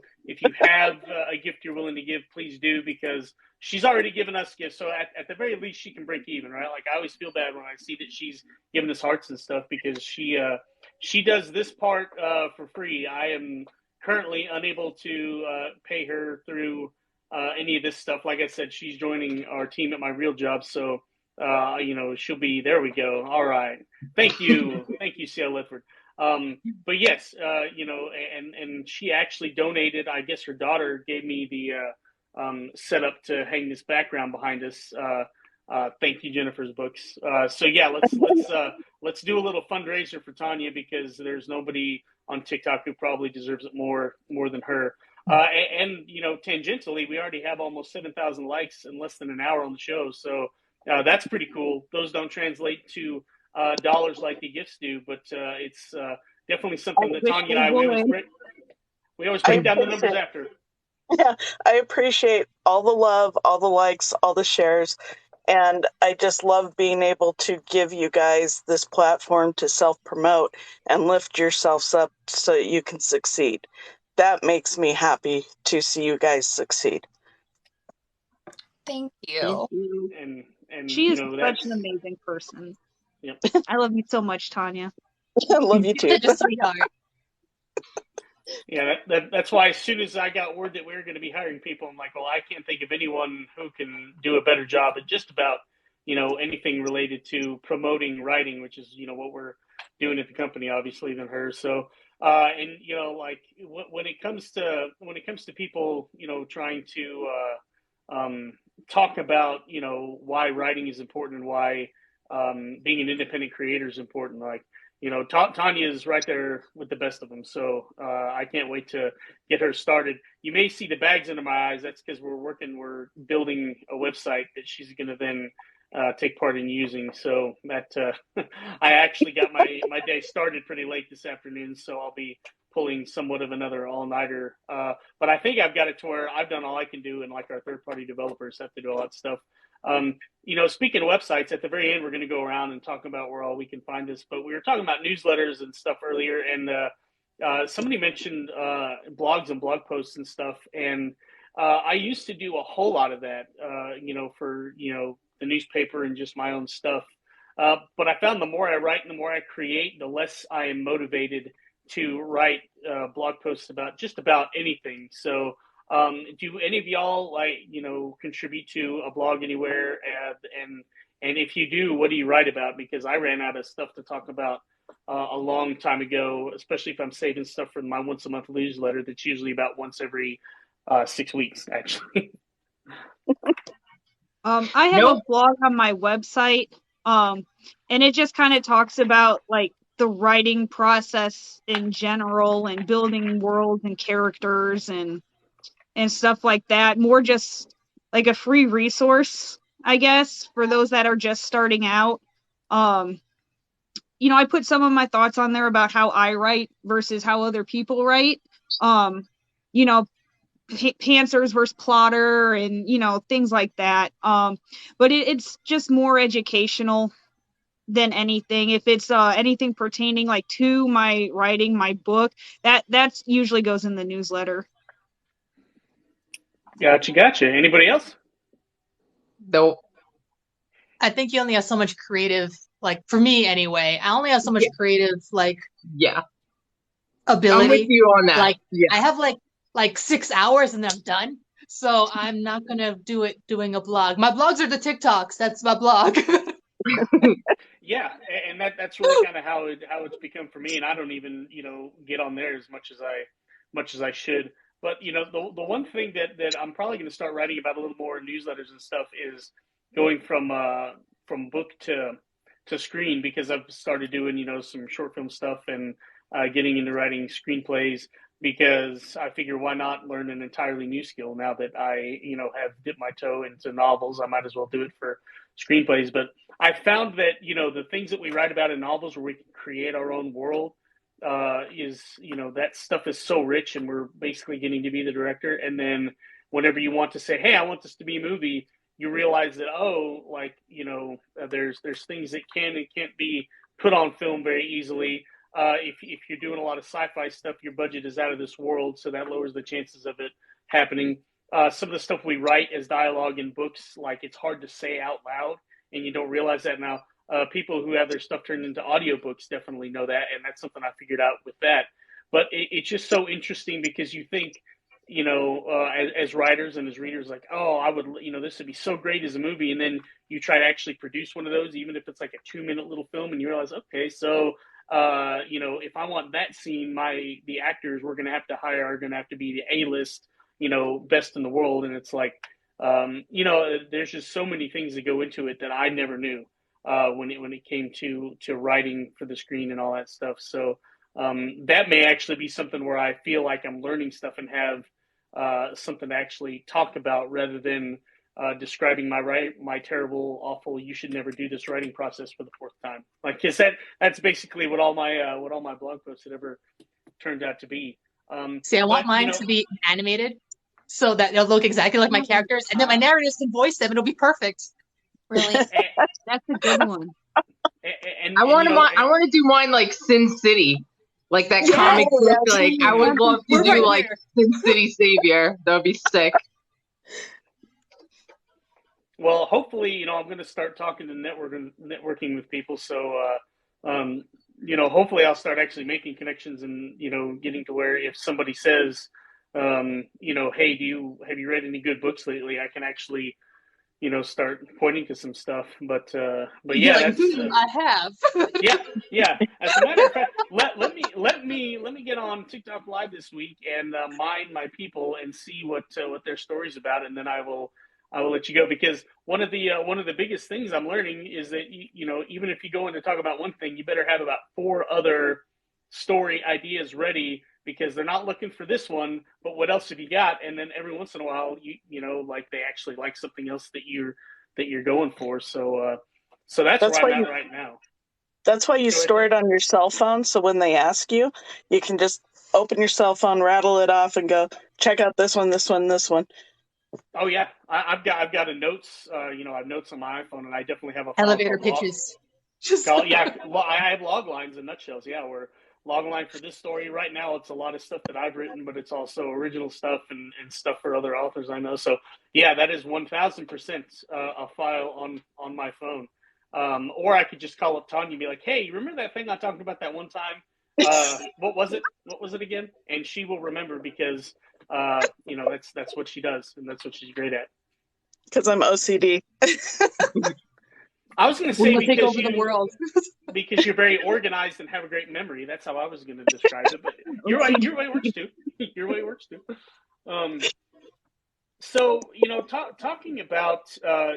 A: have a gift you're willing to give, please do, because she's already given us gifts. So at the very least, she can break even, right? Like, I always feel bad when I see that she's giving us hearts and stuff, because she does this part for free. I am currently unable to pay her through any of this stuff. Like I said, she's joining our team at my real job, so she'll be. There we go. All right. Thank you, C.L. Ledford. But yes, and she actually donated. I guess her daughter gave me the setup to hang this background behind us. Thank you, Jennifer's Books. So yeah, let's do a little fundraiser for Tanya, because there's nobody on TikTok who probably deserves it more than her. And tangentially, we already have almost 7,000 likes in less than an hour on the show. So that's pretty cool. Those don't translate to dollars like the gifts do, but it's definitely something that Tanya and I, we always break down the numbers after.
F: Yeah, I appreciate all the love, all the likes, all the shares. And I just love being able to give you guys this platform to self-promote and lift yourselves up so that you can succeed. That makes me happy to see you guys succeed.
B: Thank you.
A: And
D: she is such an amazing person.
A: Yep.
D: I love you so much, Tanya.
F: I love you too.
E: Such a sweetheart.
A: Yeah, that's why as soon as I got word that we were going to be hiring people, I'm like, well, I can't think of anyone who can do a better job at just about, anything related to promoting writing, which is, what we're doing at the company, obviously, than her. So, and like when it comes to people, trying to talk about, why writing is important and why being an independent creator is important, like. Tanya is right there with the best of them, so I can't wait to get her started. You may see the bags under my eyes. That's because we're building a website that she's going to then take part in using. So that I actually got my day started pretty late this afternoon, so I'll be pulling somewhat of another all-nighter. But I think I've got it to where I've done all I can do, and like our third-party developers have to do all that stuff. Speaking of websites, at the very end, we're going to go around and talk about where all we can find this. But we were talking about newsletters and stuff earlier, and somebody mentioned blogs and blog posts and stuff. And I used to do a whole lot of that, for the newspaper and just my own stuff. But I found the more I write and the more I create, the less I am motivated to write blog posts about just about anything. So. Do any of y'all contribute to a blog anywhere? And if you do, what do you write about? Because I ran out of stuff to talk about a long time ago, especially if I'm saving stuff for my once a month newsletter that's usually about once every 6 weeks, actually.
D: I have a blog on my website, and it just kind of talks about like the writing process in general and building worlds and characters and stuff like that. More just like a free resource, I guess, for those that are just starting out. You know, I put some of my thoughts on there about how I write versus how other people write. You know, pantsers versus plotter and, you know, things like that. But it's just more educational than anything. If it's anything pertaining like to my writing, my book, that's usually goes in the newsletter.
A: Gotcha. Anybody else?
C: Nope.
E: I think you only have so much creative, like for me anyway, I only have so much creative like
C: Yeah.
E: ability.
C: I'm with you on that.
E: Like
C: Yeah.
E: I have like 6 hours and then I'm done. So I'm not gonna do it doing a blog. My blogs are the TikToks. That's my blog.
A: Yeah, and that's really kind of how it's become for me. And I don't even, you know, get on there as much as I should. But you know, the one thing that I'm probably going to start writing about a little more in newsletters and stuff is going from book to screen, because I've started doing, you know, some short film stuff and getting into writing screenplays, because I figure why not learn an entirely new skill now that I, you know, have dipped my toe into novels. I might as well do it for screenplays. But I found that, you know, the things that we write about in novels where we can create our own world is, you know, that stuff is so rich, and we're basically getting to be the director. And then whenever you want to say, hey, I want this to be a movie, you realize that, oh, like, you know, there's things that can and can't be put on film very easily. If you're doing a lot of sci-fi stuff, your budget is out of this world, so that lowers the chances of it happening. Some of the stuff we write as dialogue in books, like, it's hard to say out loud, and you don't realize that now. People who have their stuff turned into audiobooks definitely know that, and that's something I figured out with that. But it's just so interesting, because you think, you know, as writers and as readers, like, oh, I would, you know, this would be so great as a movie, and then you try to actually produce one of those, even if it's like a 2-minute little film, and you realize, okay, so you know, if I want that scene, the actors we're going to have to hire are going to have to be the A-list, you know, best in the world. And it's like, you know, there's just so many things that go into it that I never knew when it came to writing for the screen and all that stuff. So that may actually be something where I feel like I'm learning stuff and have something to actually talk about, rather than describing my terrible, awful, you should never do this writing process for the 4th time. Like, cause that's basically what all my blog posts had ever turned out to be.
E: See, I want mine to be animated so that they'll look exactly like my characters, and then my narrators can voice them. It'll be perfect.
B: Really?
D: That's a good one.
C: I want to do mine like Sin City, like that comic book. Like, I would love to do like Sin City Savior. That would be sick.
A: Well, hopefully, you know, I'm going to start talking to networking with people. So, you know, hopefully I'll start actually making connections and, you know, getting to where if somebody says, you know, hey, have you read any good books lately? I can actually, you know, start pointing to some stuff. But yeah,
E: like, I have.
A: yeah. As a matter of fact, let me get on TikTok Live this week and mine my people and see what their story's about, and then I will let you go, because one of the biggest things I'm learning is that you know, even if you go in to talk about one thing, you better have about 4 other story ideas ready, because they're not looking for this one, but what else have you got? And then every once in a while, you know, like, they actually like something else that you're going for. So that's where I'm at right now.
F: That's why you store it on your cell phone, so when they ask you, you can just open your cell phone, rattle it off, and go, check out this one, this one, this one.
A: Oh yeah, I've got a notes. You know, I have notes on my iPhone, and I definitely have a
E: elevator pitches.
A: I have log lines and nutshells. Yeah, where log line for this story right now, it's a lot of stuff that I've written, but it's also original stuff and stuff for other authors I know. So yeah, that is 1,000% a file on my phone. Or I could just call up Tanya and be like, hey, you remember that thing I talked about that one time? What was it again? And she will remember, because you know, that's what she does, and that's what she's great at.
F: Because I'm OCD.
A: I was going to say,
E: take over the world.
A: Because you're very organized and have a great memory. That's how I was going to describe it. But your way works too. Your way works too. So, you know, talking about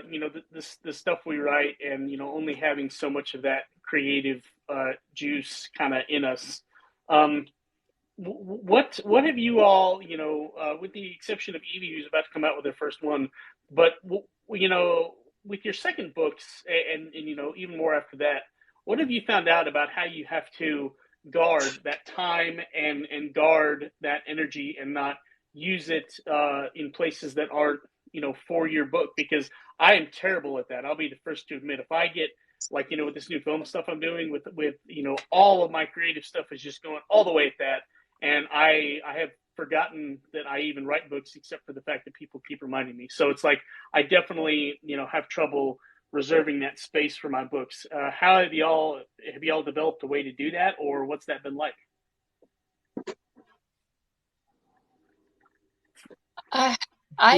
A: you know, the stuff we write, and, you know, only having so much of that creative juice kind of in us. What have you all, with the exception of Evie, who's about to come out with her first one, but with your second books and even more after that, what have you found out about how you have to guard that time and guard that energy and not use it in places that aren't for your book? Because I am terrible at that. I'll be the first to admit, if I get with this new film stuff I'm doing with all of my creative stuff is just going all the way at that, and I have forgotten that I even write books, except for the fact that people keep reminding me. So it's like I definitely have trouble reserving that space for my books. How have y'all developed a way to do that, or what's that been like?
C: Who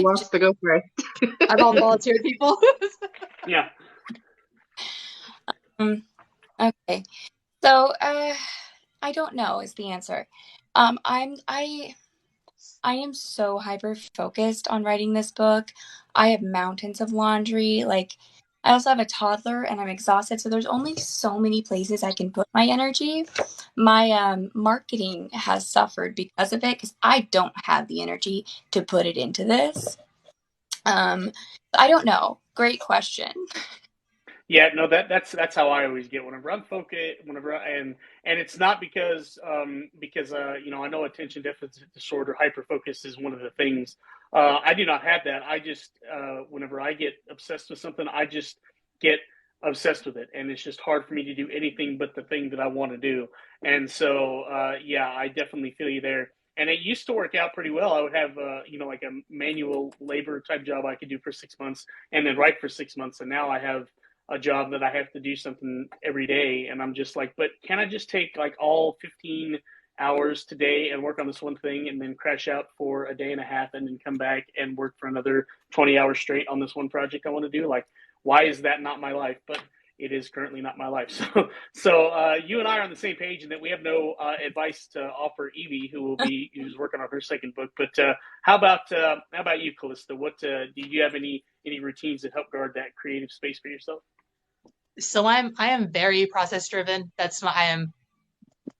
C: wants to go first?
E: I've all volunteered people.
A: Yeah.
B: Okay. So I don't know is the answer. I am so hyper focused on writing this book. I have mountains of laundry. Like, I also have a toddler and I'm exhausted. So there's only so many places I can put my energy. My marketing has suffered because of it, because I don't have the energy to put it into this. I don't know. Great question.
A: Yeah, no, that's how I always get whenever I'm focused, and it's not because I know attention deficit disorder, hyper focus is one of the things. I do not have that. I just whenever I get obsessed with something, I just get obsessed with it, and it's just hard for me to do anything but the thing that I want to do. And so yeah, I definitely feel you there. And it used to work out pretty well. I would have like a manual labor type job I could do for 6 months and then write for 6 months, and now I have a job that I have to do something every day, and I'm just like, but can I just take like all 15 hours today and work on this one thing and then crash out for a day and a half and then come back and work for another 20 hours straight on this one project I want to do? Like, why is that not my life? But it is currently not my life. So you and I are on the same page in that we have no advice to offer Evie, who's working on her second book. But how about you, Kalista? What do you have any routines that help guard that creative space for yourself?
E: So I am very process driven.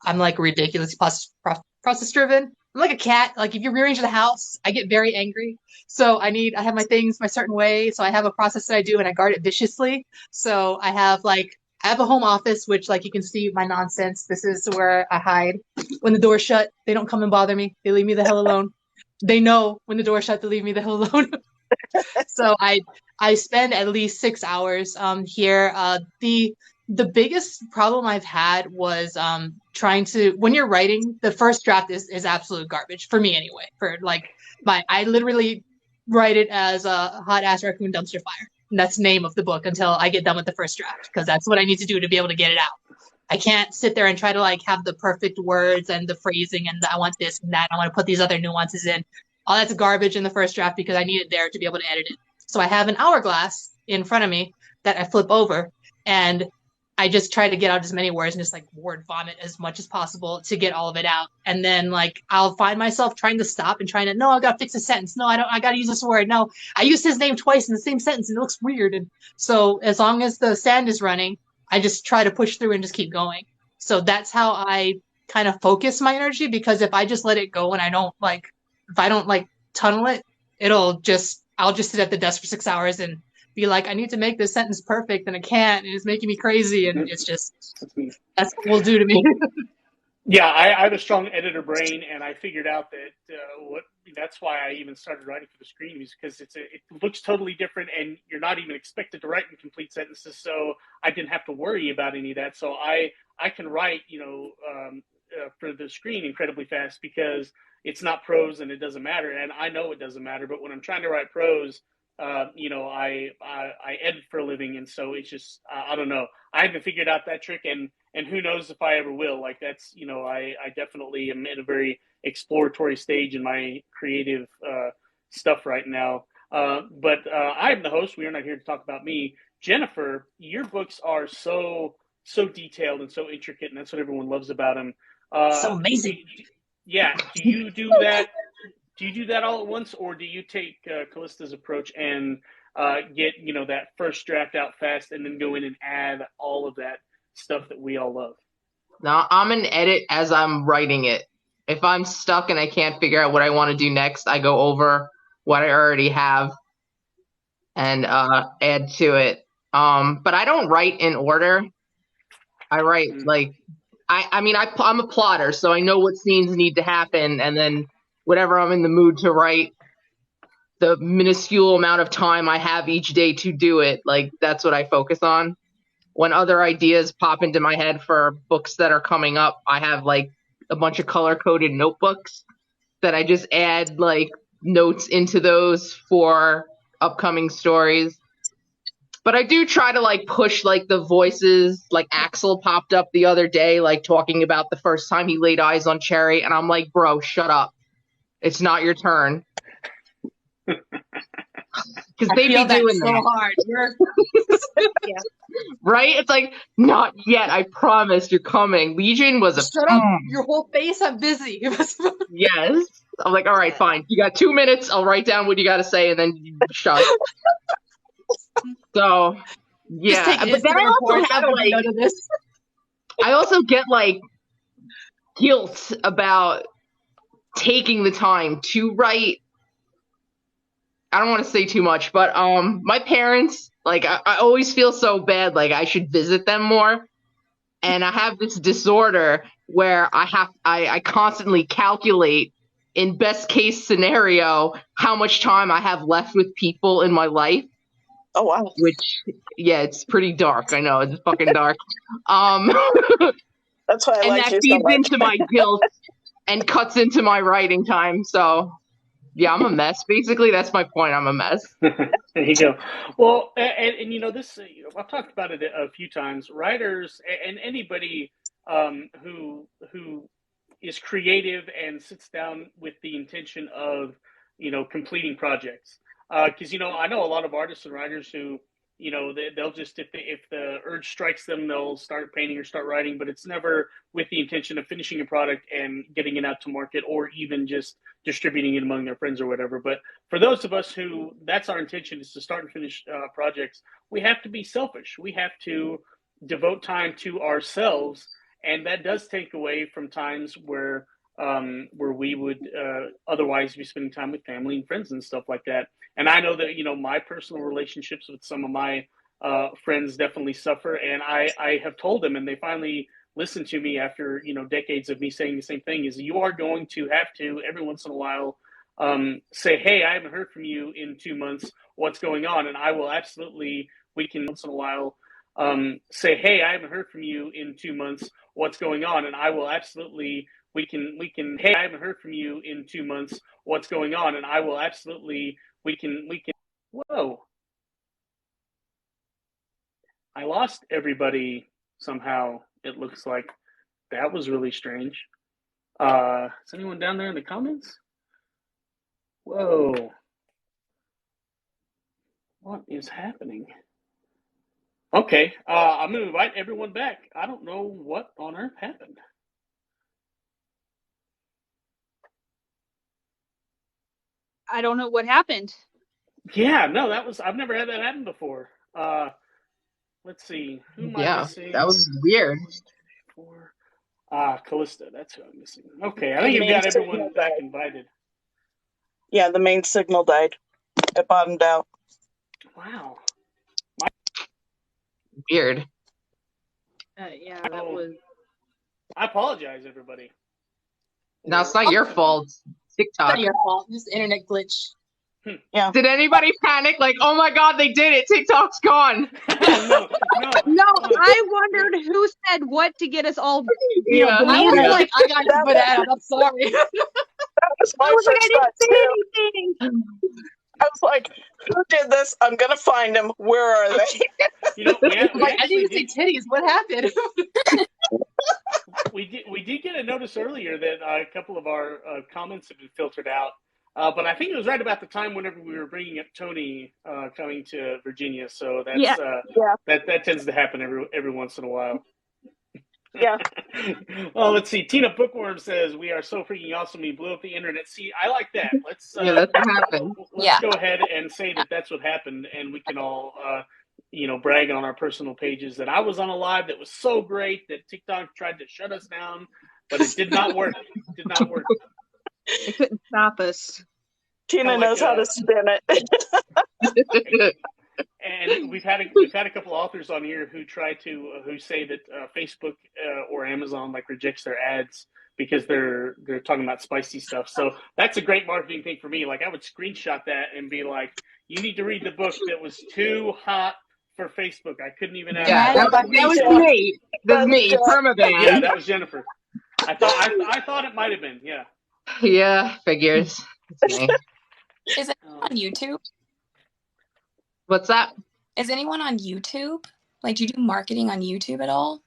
E: I'm like ridiculously process driven. I'm like a cat. Like if you rearrange the house, I get very angry. So I have my things my certain way. So I have a process that I do and I guard it viciously. So I have a home office, which like you can see my nonsense. This is where I hide. When the door's shut, they don't come and bother me. They leave me the hell alone. They know when the door's shut to leave me the hell alone. So I spend at least 6 hours here. The biggest problem I've had was trying to, when you're writing, the first draft is absolute garbage for me anyway. I literally write it as a hot ass raccoon dumpster fire. And that's the name of the book until I get done with the first draft, because that's what I need to do to be able to get it out. I can't sit there and try to have the perfect words and the phrasing and I want this and that. I want to put these other nuances in. All that's garbage in the first draft because I need it there to be able to edit it. So I have an hourglass in front of me that I flip over, and I just try to get out as many words and just word vomit as much as possible to get all of it out. And then I'll find myself trying to stop and no, I gotta fix a sentence. No, I gotta use this word. No, I used his name twice in the same sentence and it looks weird. And so as long as the sand is running, I just try to push through and just keep going. So that's how I kind of focus my energy, because if I just let it go and if I don't tunnel it, I'll just sit at the desk for 6 hours and be like, I need to make this sentence perfect and I can't, and it's making me crazy, and it's just, that's what will do to me.
A: Yeah, I have a strong editor brain, and I figured out that that's why I even started writing for the screen, is because it looks totally different, and you're not even expected to write in complete sentences, so I didn't have to worry about any of that. So I can write, for the screen incredibly fast because it's not prose and it doesn't matter, and I know it doesn't matter. But when I'm trying to write prose, I edit for a living, and so it's just I don't know. I haven't figured out that trick, and who knows if I ever will. That's I definitely am at a very exploratory stage in my creative stuff right now. But I am the host. We are not here to talk about me. Jennifer, your books are so detailed and so intricate, and that's what everyone loves about them.
E: So amazing.
A: Yeah. Do you do that? Do you do that all at once, or do you take Kalista's approach and get that first draft out fast, and then go in and add all of that stuff that we all love.
C: No, I'm an edit as I'm writing it. If I'm stuck and I can't figure out what I want to do next, I go over what I already have and add to it. But I don't write in order. I write like I'm a plotter, so I know what scenes need to happen, and then whatever I'm in the mood to write, the minuscule amount of time I have each day to do it, like that's what I focus on. When other ideas pop into my head for books that are coming up, I have like a bunch of color-coded notebooks that I just add like notes into those for upcoming stories. But I do try to like push like the voices. Like Axel popped up the other day, like talking about the first time he laid eyes on Cherry, and I'm like, bro, shut up. It's not your turn. Because they be doing that
E: so hard.
D: Yeah.
C: Right? It's like, not yet. I promise you're coming. Legion was a
E: Shut up! Your whole face. I'm busy.
C: Yes. I'm like, all right, fine. You got 2 minutes. I'll write down what you got to say, and then you shut. So, yeah. But then I also have like, I also get like guilt about taking the time to write. I don't want to say too much, but my parents, like, I always feel so bad, like I should visit them more. And I have this disorder where I constantly calculate in best case scenario how much time I have left with people in my life.
F: Oh wow.
C: Which, yeah, it's pretty dark. I know, it's fucking dark.
F: That's why I like
C: that
F: you
C: feeds
F: so much.
C: into my guilt and cuts into my writing time. So, yeah, I'm a mess. Basically, that's my point. I'm a mess.
A: There you go. Well, and you know this. I've talked about it a few times. Writers and anybody who is creative and sits down with the intention of completing projects. Because I know a lot of artists and writers who they'll just if the urge strikes them, they'll start painting or start writing, but it's never with the intention of finishing a product and getting it out to market, or even just distributing it among their friends or whatever. But for those of us who that's our intention, is to start and finish projects, we have to be selfish. We have to devote time to ourselves, and that does take away from times where we would otherwise be spending time with family and friends and stuff like that. And I know that my personal relationships with some of my friends definitely suffer, and I have told them, and they finally listen to me after decades of me saying the same thing, is you are going to have to every once in a while say, hey, I haven't heard from you in 2 months, what's going on? And I will absolutely, we can once in a while say, hey, I haven't heard from you in 2 months, what's going on? And I will absolutely, we can hey, I haven't heard from you in 2 months, what's going on? And I will absolutely, we can whoa, I lost everybody somehow. It looks like that was really strange. Is anyone down there in the comments? Whoa. What is happening? Okay, I'm going to invite everyone back. I don't know what on earth happened.
D: I don't know what happened.
A: Yeah, no, I've never had that happen before. Let's see. Who am I missing?
C: That was weird.
A: Kalista, that's who I'm missing. Okay, I think you've got everyone back invited.
F: Yeah, the main signal died. It bottomed out.
A: Wow.
C: Weird.
D: Yeah, that was.
A: I apologize, everybody.
C: No, it's not your fault. TikTok.
E: It's not your fault. Just internet glitch.
F: Yeah.
C: Did anybody panic? Like, oh my god, they did it! TikTok's gone.
A: No,
D: I wondered who said what to get us all.
E: I was like, I got you for that. I'm sorry.
F: That was my
D: I
F: first
D: didn't
F: thought,
D: say
F: too.
D: anything.
F: I was like, who did this? I'm going to find them. Where are they?
E: I didn't say titties. What happened?
A: We did get a notice earlier that a couple of our comments have been filtered out. But I think it was right about the time whenever we were bringing up Tony coming to Virginia. So that's that tends to happen every once in a while.
F: Yeah.
A: Well, let's see. Tina Bookworm says, we are so freaking awesome. We blew up the internet. See, I like that. Let's
C: that's what happened.
A: Let's go ahead and say that that's what happened, and we can all brag on our personal pages that I was on a live that was so great that TikTok tried to shut us down, but it did not work. It did not work.
D: They couldn't stop us.
F: Tina knows how to spin it.
A: And we've had a couple authors on here who say that Facebook or Amazon rejects their ads because they're talking about spicy stuff. So that's a great marketing thing for me. I would screenshot that and be like, you need to read the book that was too hot for Facebook. I couldn't even have
C: that was me. That was me. Permaban.
A: Yeah, that was Jennifer. I thought it might have been. Yeah.
C: Yeah, figures. It's me.
B: Is it on YouTube?
C: What's that?
B: Is anyone on YouTube? Do you do marketing on YouTube at all?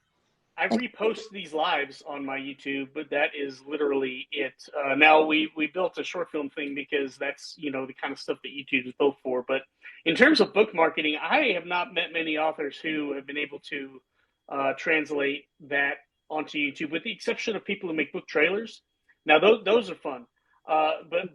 A: I repost these lives on my YouTube, but that is literally it. Now we built a short film thing because that's the kind of stuff that YouTube is built for. But in terms of book marketing, I have not met many authors who have been able to translate that onto YouTube, with the exception of people who make book trailers. Now those are fun. But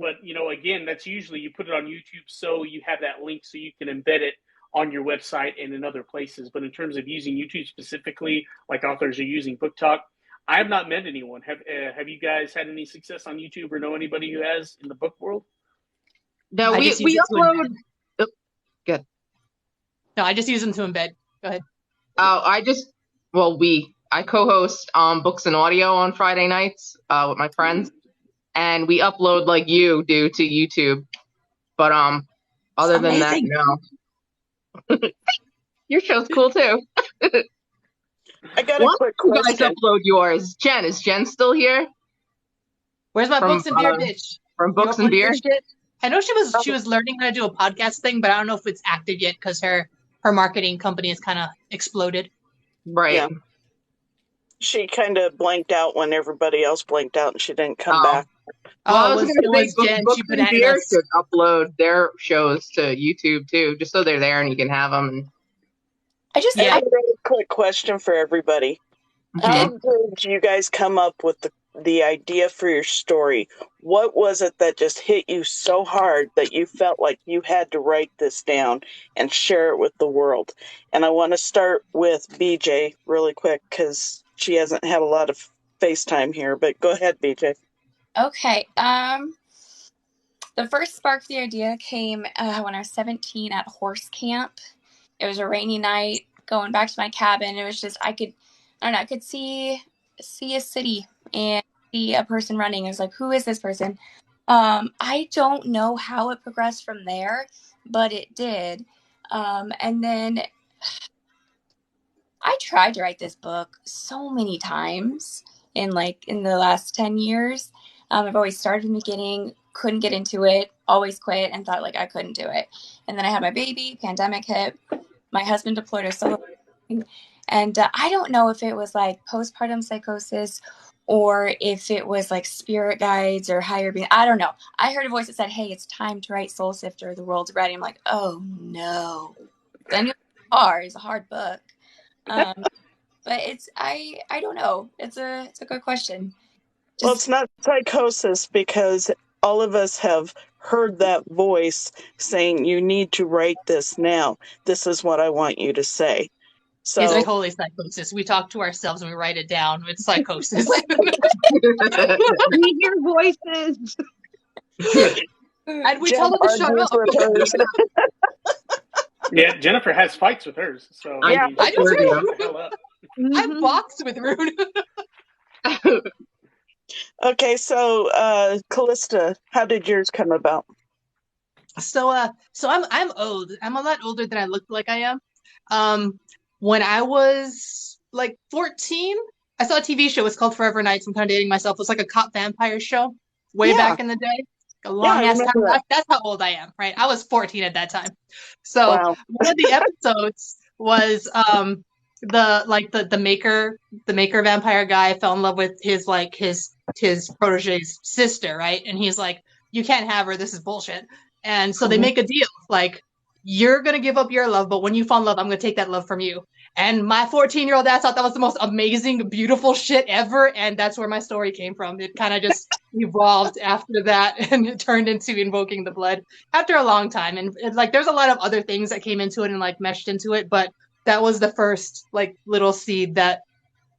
A: again, that's usually you put it on YouTube so you have that link so you can embed it on your website and in other places. But in terms of using YouTube specifically, like authors are using BookTok, I have not met anyone. Have you guys had any success on YouTube or know anybody who has in the book world?
C: No, we upload. Oh, good.
E: No, I just use them to embed. Go ahead.
C: I co-host Books and Audio on Friday nights with my friends, and we upload like you do to YouTube. But other than that, no. Your show's cool too.
F: I got a quick question.
C: You guys upload yours. Jen, is Jen still here?
E: Where's my Books and Beer bitch?
C: From Books and Beer?
E: I know she was learning how to do a podcast thing, but I don't know if it's active yet because her marketing company has kind of exploded.
C: Right. Yeah.
F: She kind of blanked out when everybody else blanked out, and she didn't come back.
C: Well, it was Jen. Books and Beer should upload their shows to YouTube too, just so they're there and you can have them.
F: I have a really quick question for everybody. How did you guys come up with the idea for your story? What was it that just hit you so hard that you felt like you had to write this down and share it with the world? And I want to start with BJ really quick because she hasn't had a lot of FaceTime here, but go ahead, BJ.
B: Okay. The first spark of the idea came when I was 17 at horse camp. It was a rainy night going back to my cabin. It was just, I could see a city and see a person running. It was like, who is this person? I don't know how it progressed from there, but it did. And then I tried to write this book so many times in the last 10 years. I've always started in the beginning, couldn't get into it, always quit, and thought I couldn't do it. And then I had my baby, pandemic hit, my husband deployed to solo, and I don't know if it was postpartum psychosis or if it was spirit guides or higher being. I don't know. I heard a voice that said, "Hey, it's time to write Soul Sifter. The world's ready." I'm like, oh no. I knew it's a hard book. But I don't know. It's a good question.
F: Well, it's not psychosis because all of us have heard that voice saying, you need to write this now. This is what I want you to say. So
E: it's totally psychosis. We talk to ourselves and we write it down. It's psychosis.
D: We hear voices.
E: And we tell them to shut up.
F: Yeah,
A: Jennifer has fights with hers. So
E: I do too. I boxed with Rune.
F: Okay, so Kalista, how did yours come about?
E: So I'm old. I'm a lot older than I look like I am. When I was 14, I saw a TV show. It's called Forever Nights. I'm kind of dating myself. It was like a cop vampire show way back in the day. A long ass time. That's how old I am, right? I was 14 at that time. So one of the episodes was the maker vampire guy fell in love with his protege's sister, right? And he's like, you can't have her, this is bullshit. And so they make a deal, you're gonna give up your love, but when you fall in love, I'm gonna take that love from you. And my 14-year-old dad thought that was the most amazing, beautiful shit ever. And that's where my story came from. It kind of just evolved after that and it turned into Invoking the Blood after a long time. And it's like, there's a lot of other things that came into it and like meshed into it. But that was the first like little seed that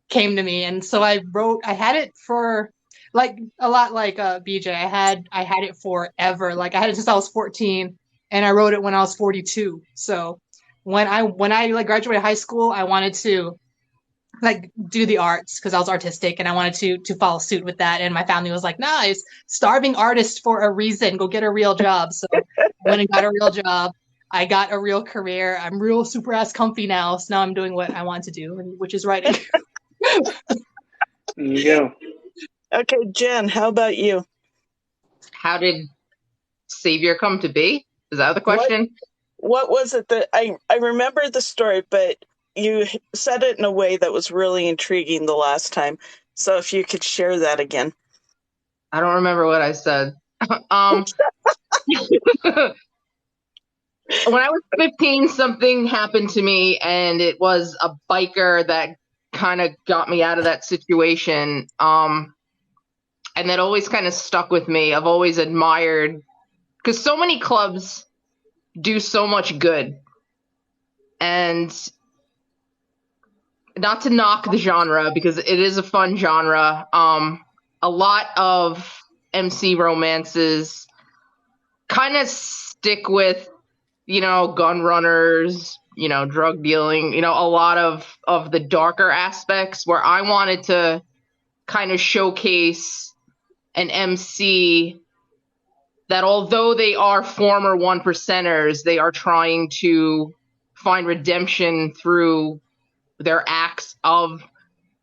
E: came to me. And so I had it for like a lot like BJ. I had it forever. Like I had it since I was 14 and I wrote it when I was 42. So when I like graduated high school, I wanted to like do the arts because I was artistic and I wanted to follow suit with that. And my family was like, "Nah, it's starving artist for a reason. Go get a real job." So I went and got a real job. I got a real career. I'm real super ass comfy now. So now I'm doing what I want to do, which is writing.
A: There you go.
F: Okay, Jen, how about you?
C: How did Savior come to be? Is that the question?
F: What was it that I remember the story, but you said it in a way that was really intriguing the last time. So if you could share that again.
C: I don't remember what I said. When I was 15, something happened to me, and it was a biker that kind of got me out of that situation. And that always kind of stuck with me. I've always admired, because so many clubs do so much good. And not to knock the genre, because it is a fun genre. A lot of MC romances kind of stick with, gun runners, drug dealing, a lot of the darker aspects, where I wanted to kind of showcase an MC that, although they are former one percenters, they are trying to find redemption through their acts of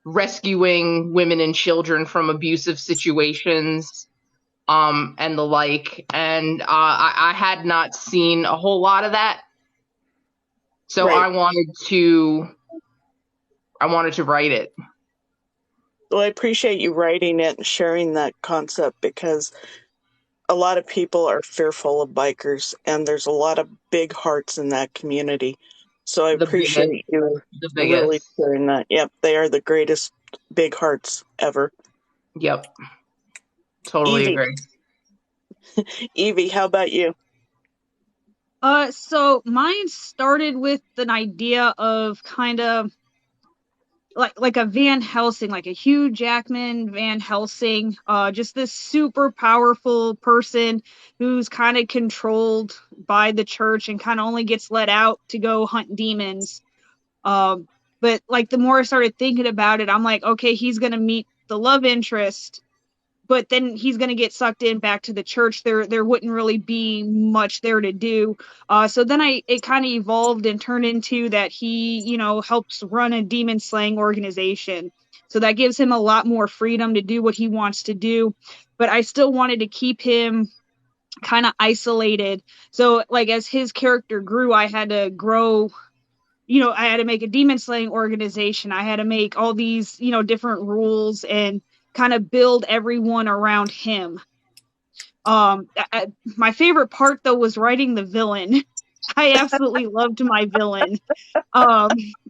C: rescuing women and children from abusive situations, and the like. And I had not seen a whole lot of that, so
F: Right.
C: I wanted to write it.
F: Well, I appreciate you writing it and sharing that concept because a lot of people are fearful of bikers, and there's a lot of big hearts in that community. So I appreciate you really sharing that. Yep, they are the greatest big hearts ever.
C: Yep. Totally
F: Evie.
C: agree.
F: Evie, how about you?
D: So mine started with an idea of kind of like a Van Helsing, like a Hugh Jackman Van Helsing, just this super powerful person who's kind of controlled by the church and kind of only gets let out to go hunt demons. But like the more I started thinking about it, I'm like, okay, he's gonna meet the love interest, but then he's going to get sucked in back to the church. There wouldn't really be much there to do. So then it kind of evolved and turned into that he, helps run a demon slaying organization. So that gives him a lot more freedom to do what he wants to do. But I still wanted to keep him kind of isolated. So like as his character grew, I had to grow, I had to make a demon slaying organization. I had to make all these, different rules and kind of build everyone around him. My favorite part though was writing the villain. I absolutely loved my villain.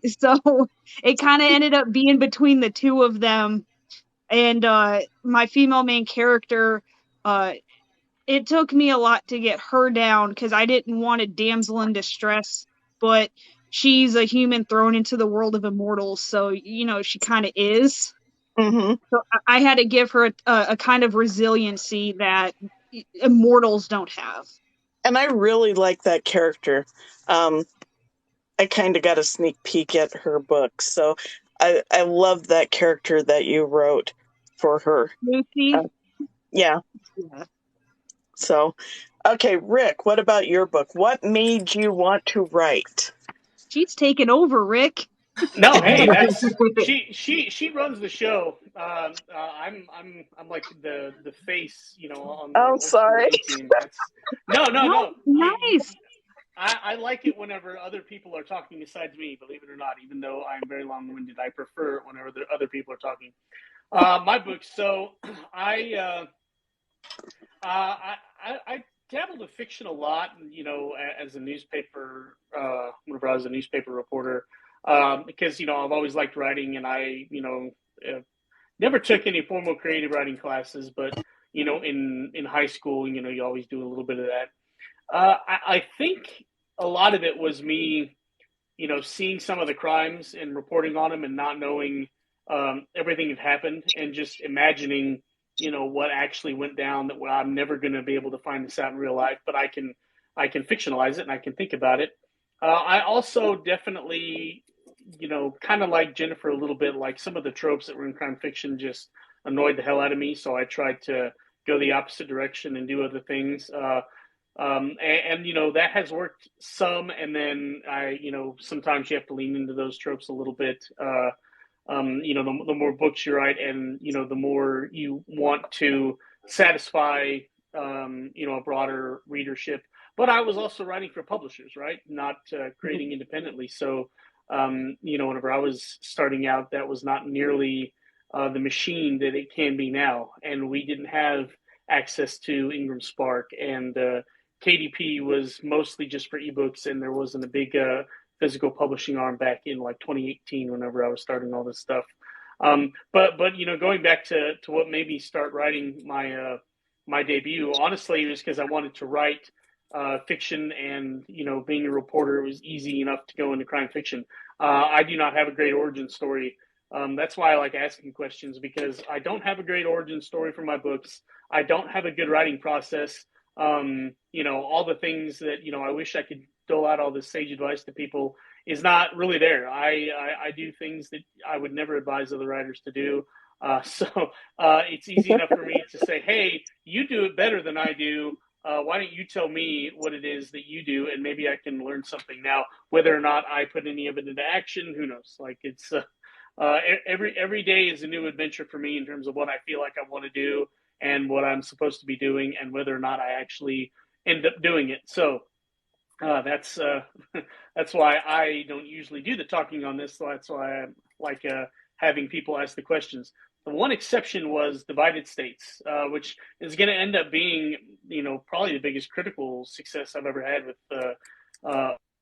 D: So it kind of ended up being between the two of them, and my female main character. It took me a lot to get her down because I didn't want a damsel in distress, but she's a human thrown into the world of immortals, so she kind of is.
F: Mm-hmm.
D: So I had to give her a kind of resiliency that immortals don't have.
F: And I really like that character. I kind of got a sneak peek at her book, so I love that character that you wrote for her.
D: Lucy?
F: Yeah. So, okay, Rick, what about your book? What made you want to write?
D: She's taken over, Rick.
A: No, hey, that's she runs the show. I'm like the face, on the old
F: sorry.
A: team. No.
D: Nice.
A: I like it whenever other people are talking besides me. Believe it or not, even though I'm very long-winded, I prefer it whenever the other people are talking. My book. So I dabbled in fiction a lot, as a newspaper. Whenever I was a newspaper reporter. because I've always liked writing, and I never took any formal creative writing classes, but in high school, you always do a little bit of that. I think a lot of it was me, seeing some of the crimes and reporting on them and not knowing everything that happened, and just imagining, what actually went down. That, well, I'm never going to be able to find this out in real life, but I can fictionalize it and I can think about it. I also definitely, kind of like Jennifer a little bit. Like, some of the tropes that were in crime fiction just annoyed the hell out of me, so I tried to go the opposite direction and do other things. That has worked some, and then sometimes you have to lean into those tropes a little bit. The more books you write, and the more you want to satisfy a broader readership. But I was also writing for publishers, right? Not creating independently. So whenever I was starting out, that was not nearly the machine that it can be now, and we didn't have access to Ingram Spark, and KDP was mostly just for ebooks, and there wasn't a big physical publishing arm back in like 2018 whenever I was starting all this stuff. But going back to what made me start writing my debut, honestly, it was because I wanted to write fiction, and being a reporter, it was easy enough to go into crime fiction. I do not have a great origin story. That's why I like asking questions, because I don't have a great origin story for my books. I don't have a good writing process. All the things that I wish I could dole out all this sage advice to people is not really there. I do things that I would never advise other writers to do. So it's easy enough for me to say, hey, you do it better than I do. Why don't you tell me what it is that you do, and maybe I can learn something. Now, whether or not I put any of it into action, who knows? Like, it's every day is a new adventure for me in terms of what I feel like I want to do and what I'm supposed to be doing, and whether or not I actually end up doing it. So that's why I don't usually do the talking on this. So that's why I like having people ask the questions. The one exception was Divided States, which is going to end up being, probably the biggest critical success I've ever had with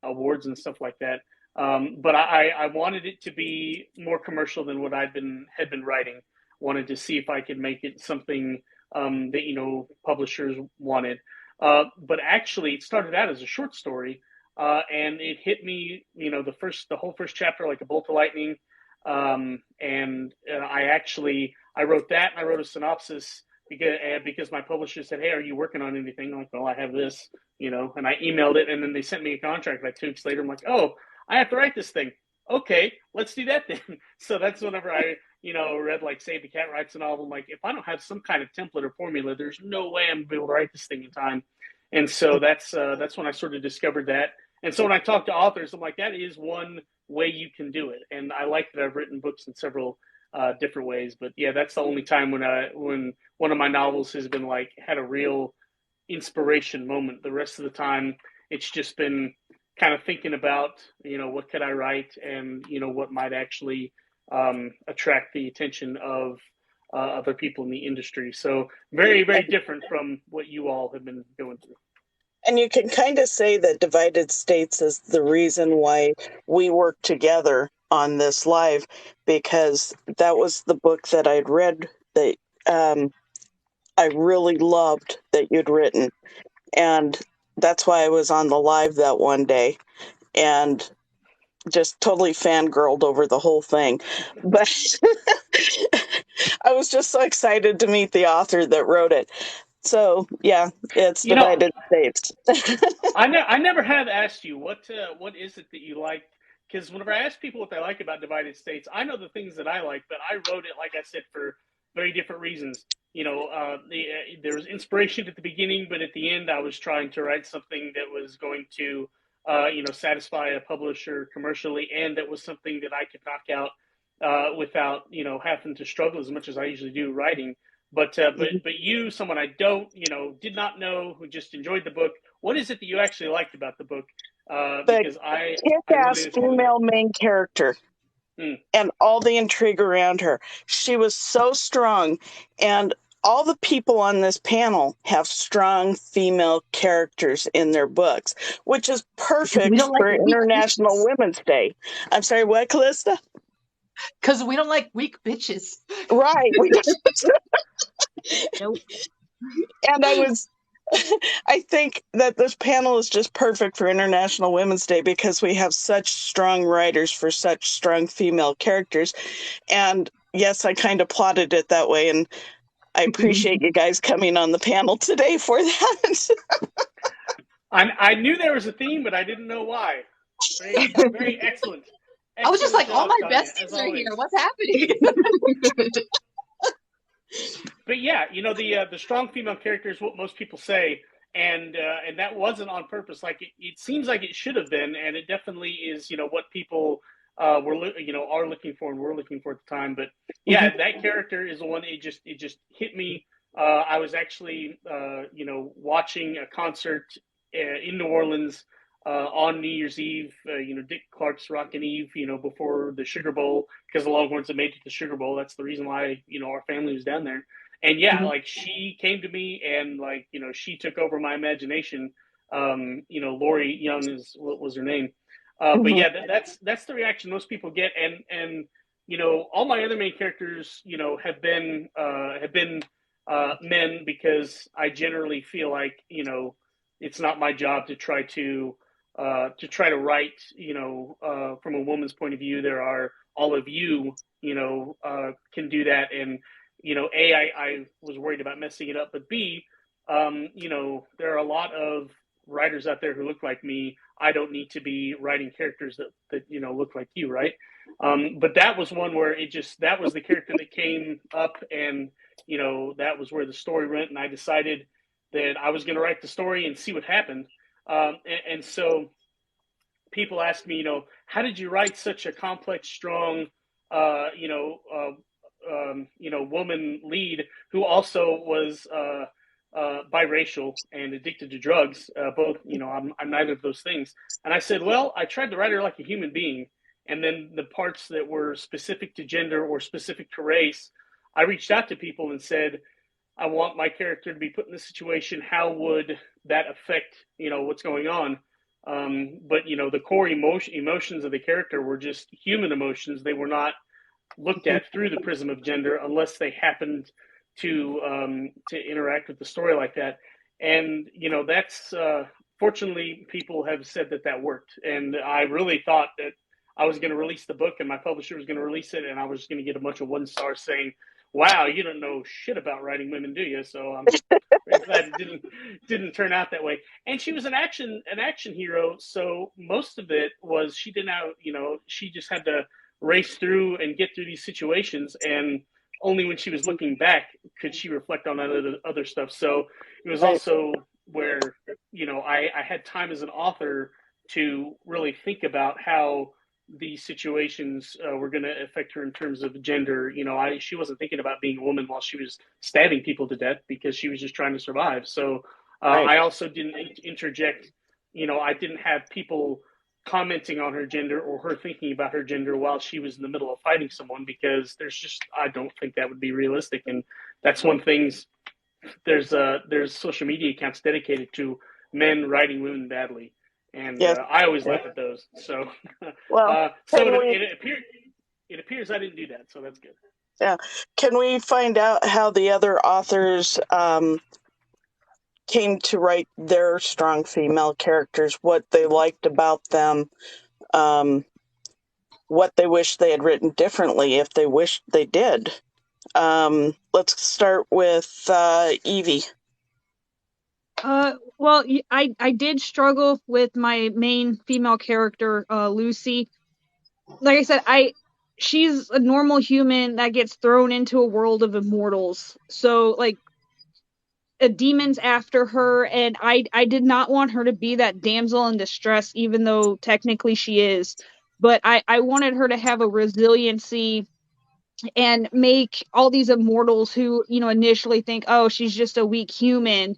A: awards and stuff like that. But I wanted it to be more commercial than what had been writing. Wanted to see if I could make it something that publishers wanted. But actually, it started out as a short story, and it hit me, the whole first chapter like a bolt of lightning. And I wrote that, and I wrote a synopsis because my publisher said, "Hey, are you working on anything?" I'm like, "Well, I have this," and I emailed it, and then they sent me a contract like 2 weeks later. I'm like, "Oh, I have to write this thing. Okay, let's do that then." So that's whenever I, read like Save the Cat Writes a Novel. I'm like, if I don't have some kind of template or formula, there's no way I'm gonna be able to write this thing in time. And so that's when I sort of discovered that. And so when I talk to authors, I'm like, that is one way you can do it. And I like that I've written books in several different ways. But yeah, that's the only time when one of my novels has been like had a real inspiration moment. The rest of the time, it's just been kind of thinking about, what could I write, and, what might actually attract the attention of other people in the industry. So very, very different from what you all have been going through.
F: And you can kind of say that Divided States is the reason why we work together on this live, because that was the book that I'd read that I really loved that you'd written. And that's why I was on the live that one day and just totally fangirled over the whole thing. But I was just so excited to meet the author that wrote it. So yeah, it's Divided States.
A: I never have asked you what is it that you like, because whenever I ask people what they like about Divided States, I know the things that I like, but I wrote it, like I said, for very different reasons. There was inspiration at the beginning, but at the end, I was trying to write something that was going to, satisfy a publisher commercially, and that was something that I could knock out without, having to struggle as much as I usually do writing. But you, someone I don't, did not know, who just enjoyed the book. What is it that you actually liked about the book? Because I
F: kick-ass female main character. And all the intrigue around her. She was so strong, and all the people on this panel have strong female characters in their books, which is perfect
E: we don't like
F: for
E: weak
F: International
E: bitches.
F: Women's Day. I'm sorry, what, Kalista?
E: Because we don't like weak bitches.
F: Right. We don't.
D: Nope.
F: And I think that this panel is just perfect for International Women's Day because we have such strong writers for such strong female characters. And yes, I kind of plotted it that way. And I appreciate you guys coming on the panel today for that.
A: I knew there was a theme, but I didn't know why. Very, very excellent.
E: I was just like, all
A: job,
E: my
A: Tanya,
E: besties
A: as
E: are
A: always.
E: here. What's happening?
A: But yeah, you know, the strong female character is what most people say, and that wasn't on purpose. Like it seems like it should have been, and it definitely is. You know what people are looking for and were looking for at the time. But yeah, that character is the one. It just hit me. I was actually watching a concert in New Orleans on New Year's Eve. Dick Clark's Rockin' Eve. Before the Sugar Bowl, because the Longhorns had made it to the Sugar Bowl. That's the reason why our family was down there. And yeah, like she came to me and she took over my imagination. Lori Young is what was her name. But yeah, that's the reaction most people get. And all my other main characters, have been men, because I generally feel like it's not my job to try to write from a woman's point of view. There are all of you can do that, and I was worried about messing it up, but B, there are a lot of writers out there who look like me. I don't need to be writing characters that look like you, right? But that was one where that was the character that came up, and that was where the story went, and I decided that I was going to write the story and see what happened. And so people ask me, how did you write such a complex, strong, woman lead who also was biracial and addicted to drugs? Both, I'm neither of those things. And I said, well, I tried to write her like a human being. And then the parts that were specific to gender or specific to race, I reached out to people and said, I want my character to be put in this situation. How would that affect, what's going on? But the core emotions of the character were just human emotions. They were not looked at through the prism of gender unless they happened to interact with the story like that. And that's fortunately, people have said that worked. And I really thought that I was going to release the book and my publisher was going to release it, and I was going to get a bunch of 1-star saying, wow, you don't know shit about writing women, do you? So I'm very glad it didn't turn out that way. And she was an action hero, so most of it was she didn't have, she just had to race through and get through these situations, and only when she was looking back could she reflect on other stuff. So it was also where I had time as an author to really think about how these situations were going to affect her in terms of gender. She wasn't thinking about being a woman while she was stabbing people to death, because she was just trying to survive. So I also didn't interject. I didn't have people commenting on her gender or her thinking about her gender while she was in the middle of fighting someone, because I don't think that would be realistic. And that's one thing. There's social media accounts dedicated to men writing women badly. And I always laugh at those. So,
F: Well,
A: it appears I didn't do that, so that's good.
F: Yeah. Can we find out how the other authors came to write their strong female characters, what they liked about them, what they wish they had written differently if they wished they did? Let's start with Evie.
D: Well, I did struggle with my main female character, Lucy. Like I said, she's a normal human that gets thrown into a world of immortals. So, like, a demon's after her, and I did not want her to be that damsel in distress, even though technically she is. But I wanted her to have a resiliency and make all these immortals who, initially think, oh, she's just a weak human,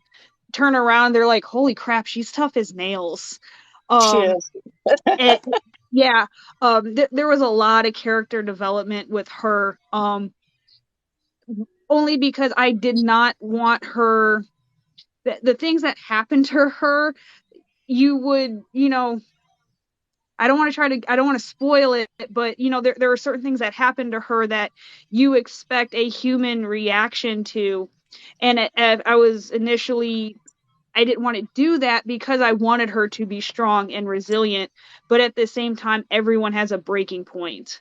D: turn around, they're like, holy crap, she's tough as nails. And, yeah, there was a lot of character development with her. only because I did not want her, the things that happened to her, you would, I don't want to spoil it, but there are certain things that happen to her that you expect a human reaction to. And I was initially, I didn't want to do that because I wanted her to be strong and resilient. But at the same time, everyone has a breaking point.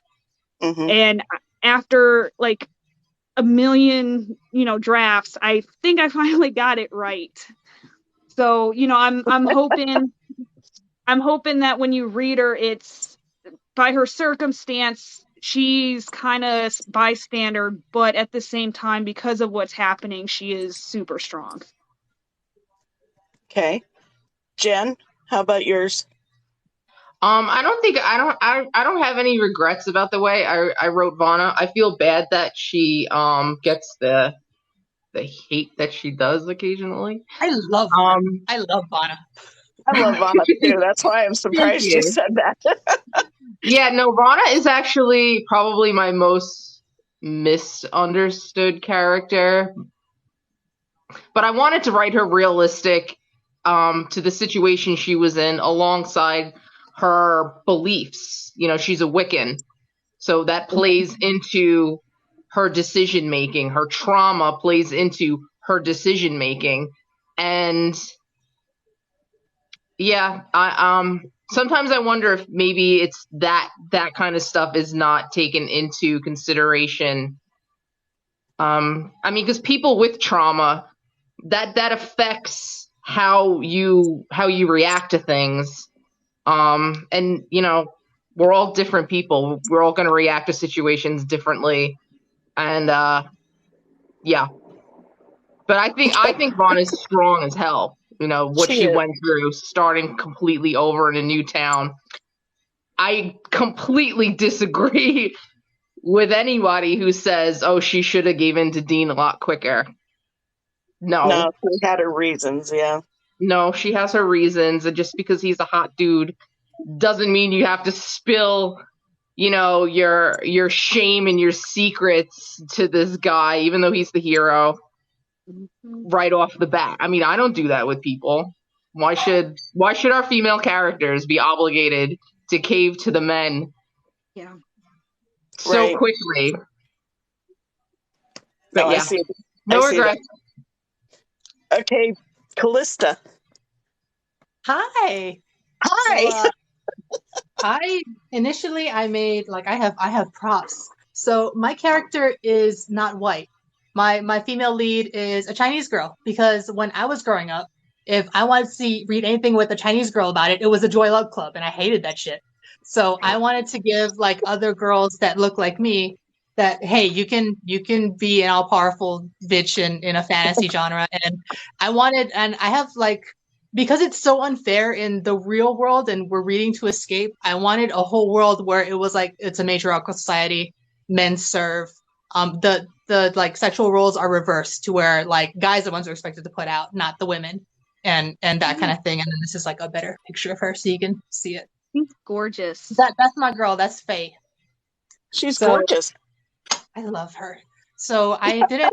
F: Mm-hmm.
D: And after like a million, drafts, I think I finally got it right. So, I'm hoping that when you read her, it's by her circumstance, she's kind of bystander, but at the same time, because of what's happening, she is super strong.
F: Okay. Jen, how about yours?
C: I don't have any regrets about the way I wrote Vana. I feel bad that she gets the hate that she does occasionally.
E: I love her. I love Vana.
F: I love Vana too. That's why I'm surprised you said that.
C: Yeah, no, Vana is actually probably my most misunderstood character. But I wanted to write her realistic to the situation she was in alongside her beliefs. She's a Wiccan. So that plays into her decision making. Her trauma plays into her decision making. And yeah, sometimes I wonder if maybe it's that kind of stuff is not taken into consideration. Because people with trauma, that affects how you react to things. And we're all different people. We're all going to react to situations differently. And yeah. But I think Vaughn is strong as hell. What she went through, starting completely over in a new town. I completely disagree with anybody who says, "Oh, she should have given to Dean a lot quicker." No,
F: she had her reasons. Yeah.
C: No, she has her reasons, and just because he's a hot dude doesn't mean you have to spill, your shame and your secrets to this guy, even though he's the hero. Right off the bat. I mean, I don't do that with people. Why should our female characters be obligated to cave to the men?
D: Yeah.
C: So quickly. But
F: I see.
C: No regrets.
F: Okay, Kalista.
E: Hi. So, I made I have props. So my character is not white. My female lead is a Chinese girl, because when I was growing up, if I wanted to read anything with a Chinese girl about it, it was a Joy Luck Club, and I hated that shit. So I wanted to give other girls that look like me that, hey, you can be an all powerful bitch in a fantasy genre. And I have because it's so unfair in the real world and we're reading to escape, I wanted a whole world where it was it's a matriarchal society, men serve. The sexual roles are reversed to where guys are the ones who are expected to put out, not the women, and that kind of thing. And then this is a better picture of her so you can see it.
D: She's gorgeous.
E: That's my girl. That's Faye.
F: She's gorgeous.
E: I love her. So I didn't.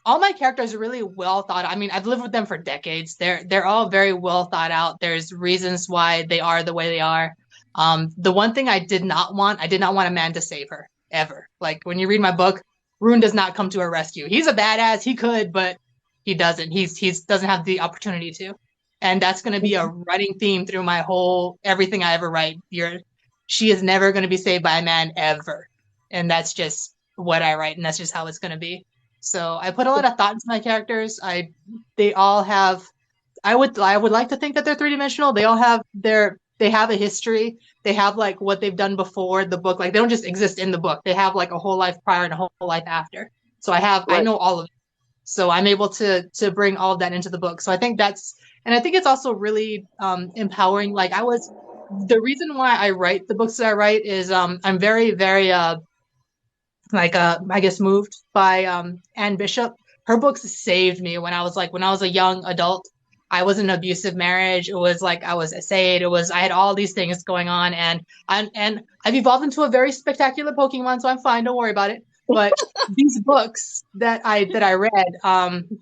E: All my characters are really well thought out. I mean, I've lived with them for decades. They're all very well thought out. There's reasons why they are the way they are. The one thing I did not want a man to save her. Ever. When you read my book, Rune does not come to her rescue. He's a badass. He could, but he doesn't. He doesn't have the opportunity to. And that's going to be a running theme through my whole everything I ever write. She is never going to be saved by a man ever. And that's just what I write, and that's just how it's going to be. So I put a lot of thought into my characters. They all have. I would like to think that they're three-dimensional. They all have they have a history. They have what they've done before the book. They don't just exist in the book. They have a whole life prior and a whole life after. So I know all of it. So I'm able to bring all of that into the book. So I think I think it's also really empowering. The reason why I write the books that I write is I'm very, very I guess moved by Anne Bishop. Her books saved me when I was a young adult. I was in an abusive marriage. It was I was essayed. I had all these things going on, and I've evolved into a very spectacular Pokemon, so I'm fine. Don't worry about it. But these books that I read,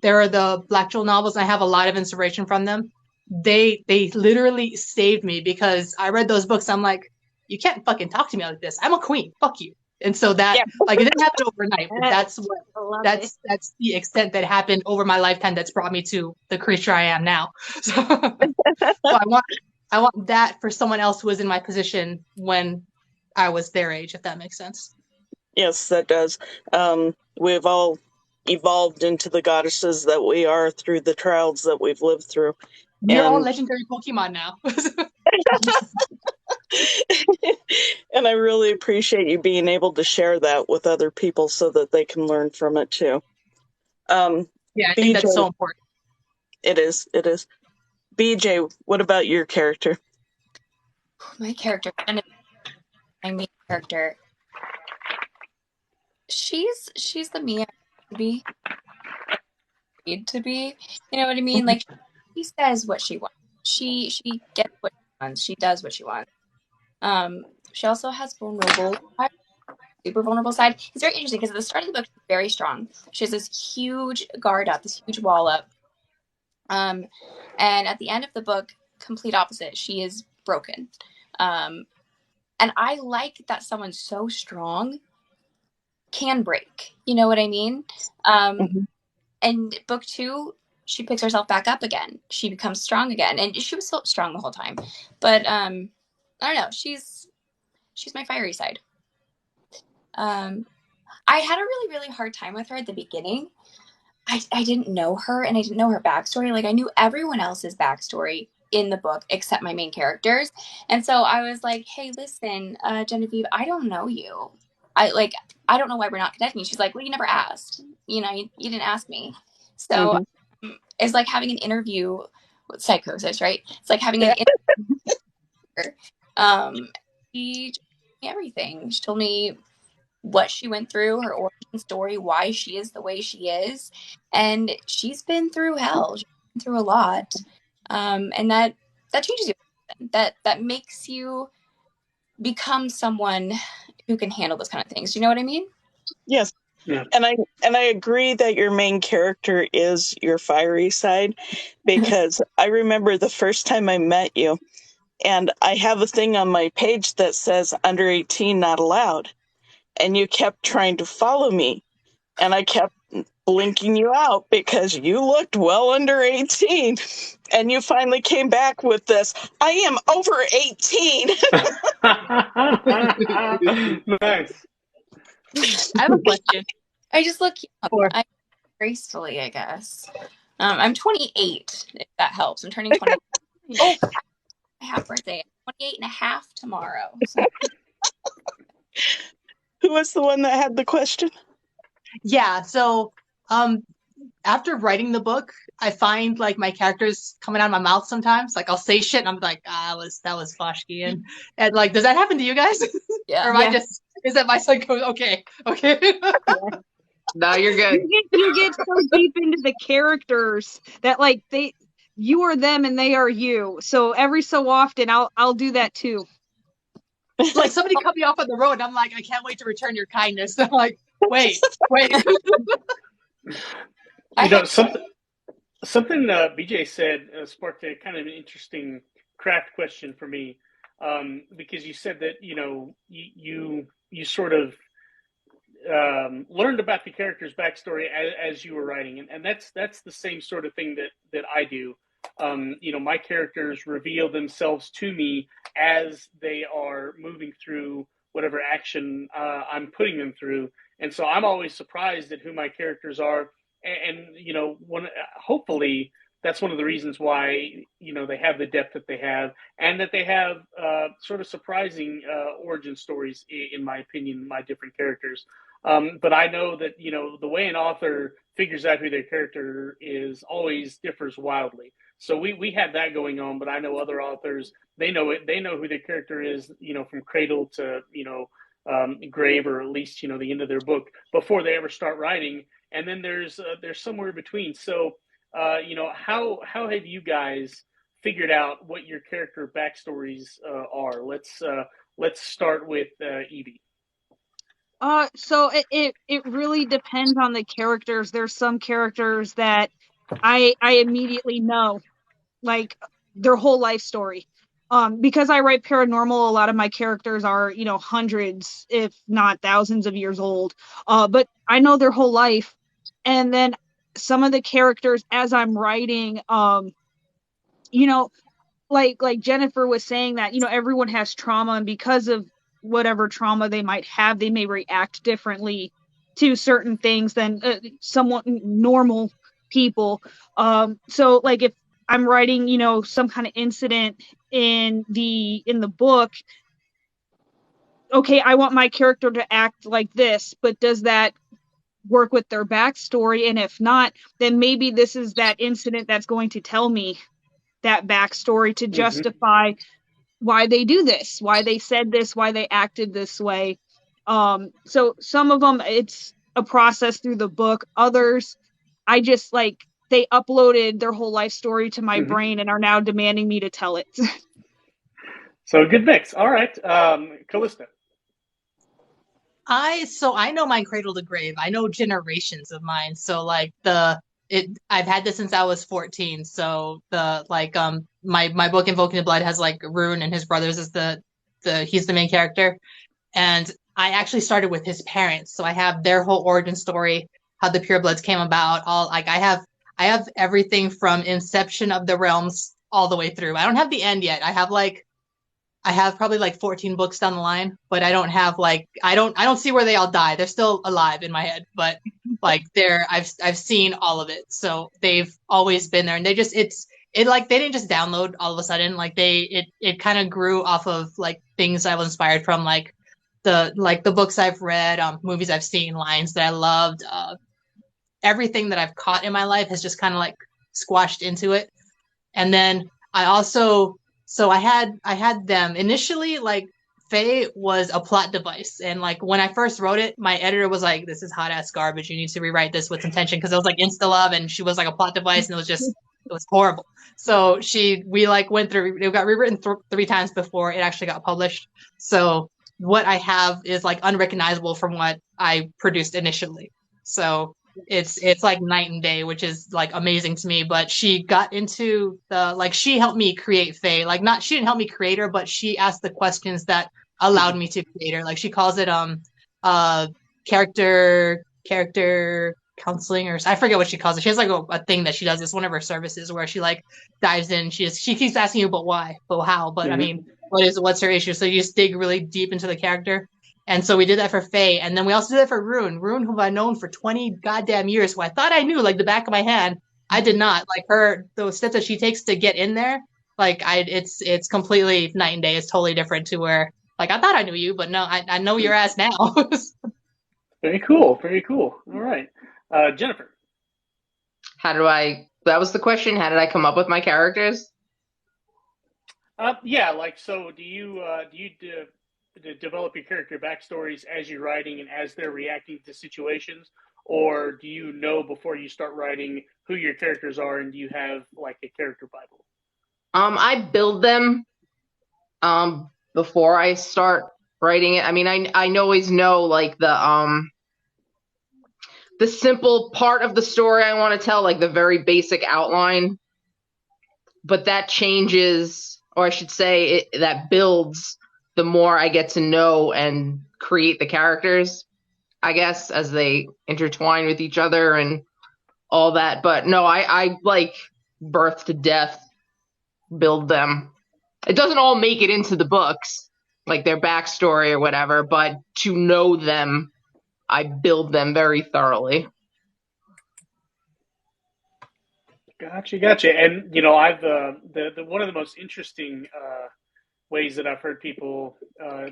E: there are the Black Jewel novels. And I have a lot of inspiration from them. They literally saved me because I read those books. I'm like, you can't fucking talk to me like this. I'm a queen. Fuck you. And so that
F: Yeah.
E: like it didn't happen overnight, but that's what
D: I love it.
E: that's the extent that happened over my lifetime that's brought me to the creature I am now. So, so I want that for someone else who was in my position when I was their age, if that makes sense.
F: Yes, that does. We've all evolved into the goddesses that we are through the trials that we've lived through.
E: You're all
F: And
E: legendary Pokemon now.
F: and I really appreciate you being able to share that with other people so that they can learn from it too.
E: Yeah, I think
F: BJ,
E: that's so important.
F: it is. BJ, what about your character?
B: My character, my main character, she's the me I need to be. You know what I mean? Like, she says what she wants. She gets what she wants. She does what she wants. She also has super vulnerable side. It's very interesting because at the start of the book, she's very strong. She has this huge guard up, this huge wall up. And at the end of the book, complete opposite. She is broken. And I like that someone so strong can break. You know what I mean? And book 2, she picks herself back up again. She becomes strong again, and she was still strong the whole time. But I don't know. She's my fiery side. I had a really hard time with her at the beginning. I didn't know her, and I didn't know her backstory. Like, I knew everyone else's backstory in the book except my main characters. And so I was like, hey, listen, Genevieve, I don't know you. I don't know why we're not connecting. She's like, well, you never asked. You know, you didn't ask me. So it's like having an interview with psychosis, right? It's like having an interview. She told me everything. She told me what she went through, her origin story, why she is the way she is. And she's been through hell. She's been through a lot. And that changes you. That makes you become someone who can handle those kind of things. Do you know what I mean?
F: Yes.
A: Yeah.
F: And I agree that your main character is your fiery side, because I remember the first time I met you, and I have a thing on my page that says under 18 not allowed, and you kept trying to follow me, and I kept blinking you out because you looked well under 18, and you finally came back with this, I am over 18.
A: Nice.
E: I have a question.
B: I just look young. Gracefully, I guess. I'm 28, if that helps. I'm turning 20. Oh, I have birthday. I'm 28 and a half tomorrow. So.
F: Who was the one that had the question?
E: Yeah, so after writing the book, I find like my characters coming out of my mouth sometimes. Like I'll say shit and I'm like, that was Foshki. And like, does that happen to you guys?
B: Yeah.
E: Or am I just, is that my psycho? Okay.
C: No, you're good.
D: You get so deep into the characters that like you are them and they are you. So every so often I'll do that too.
E: Like somebody cut me off on the road and I'm like, I can't wait to return your kindness. I'm like, wait.
A: You know, something BJ said sparked a kind of an interesting craft question for me, because you said that you sort of learned about the character's backstory as you were writing, and that's the same sort of thing that I do. My characters reveal themselves to me as they are moving through whatever action I'm putting them through, and so I'm always surprised at who my characters are, and hopefully that's one of the reasons why they have the depth that they have, and that they have sort of surprising origin stories, in my opinion, my different characters. But I know that the way an author figures out who their character is always differs wildly. So we have that going on, but I know other authors, they know who their character is, from cradle to grave, or at least the end of their book before they ever start writing. And then there's somewhere in between. So how have you guys figured out what your character backstories are? Let's start with Evie.
D: So it really depends on the characters. There's some characters that I immediately know, like their whole life story. Because I write paranormal, a lot of my characters are, hundreds, if not thousands of years old. But I know their whole life. And then some of the characters as I'm writing, you know, like Jennifer was saying that, everyone has trauma, and because of whatever trauma they might have, they may react differently to certain things than somewhat normal people. So like if I'm writing, some kind of incident in the book, okay, I want my character to act like this, but does that work with their backstory? And if not, then maybe this is that incident that's going to tell me that backstory to
A: Mm-hmm.
D: justify why they do this, why they said this, why they acted this way. So some of them, it's a process through the book. Others, I just like, they uploaded their whole life story to my
A: Mm-hmm.
D: brain and are now demanding me to tell it.
A: So good mix. All right, Kalista.
E: I know mine cradle to grave. I know generations of mine. So like I've had this since I was 14. So my book Invoking the Blood has like Rune and his brothers as he's the main character. And I actually started with his parents. So I have their whole origin story, how the purebloods came about, all like I have everything from inception of the realms all the way through. I don't have the end yet. I have probably like 14 books down the line, but I don't have like I don't see where they all die. They're still alive in my head, but like I've seen all of it. So they've always been there, and they didn't just download all of a sudden. Like it kind of grew off of like things I was inspired from, like the books I've read, movies I've seen, lines that I loved. Everything that I've caught in my life has just kind of like squashed into it. And then I also I had them initially, like Faye was a plot device, and like when I first wrote it, my editor was like, "This is hot ass garbage. You need to rewrite this with intention," because it was like insta love, and she was like a plot device, and it was horrible. So we like went through, it got rewritten 3 times before it actually got published. So what I have is like unrecognizable from what I produced initially. So it's like night and day, which is like amazing to me. But she got into she helped me create Faye. Like, not, she didn't help me create her, but she asked the questions that allowed me to create her. Like, she calls it character counseling, or I forget what she calls it. She has like a thing that she does. It's one of her services where she like dives in. She keeps asking you, but why, but how, but I mean, what's her issue? So you just dig really deep into the character. And so we did that for Faye. And then we also did that for Rune. Rune, who I've known for 20 goddamn years, who I thought I knew like the back of my hand. I did not. Like, those steps that she takes to get in there, like it's completely night and day. It's totally different to where, like, I thought I knew you, but no, I know your ass now.
A: Very cool. Very cool. All right. Jennifer.
C: That was the question. How did I come up with my characters?
A: Yeah, like, so do you develop your character backstories as you're writing and as they're reacting to situations, or do you know before you start writing who your characters are, and do you have like a character Bible?
C: I build them before I start writing it. I mean, I always know like the simple part of the story I want to tell, like the very basic outline, but that changes, or I should say that builds the more I get to know and create the characters, I guess, as they intertwine with each other and all that. But no, I like birth to death build them. It doesn't all make it into the books, like their backstory or whatever, but to know them, I build them very thoroughly.
A: Gotcha. And I've the one of the most interesting ways that I've heard people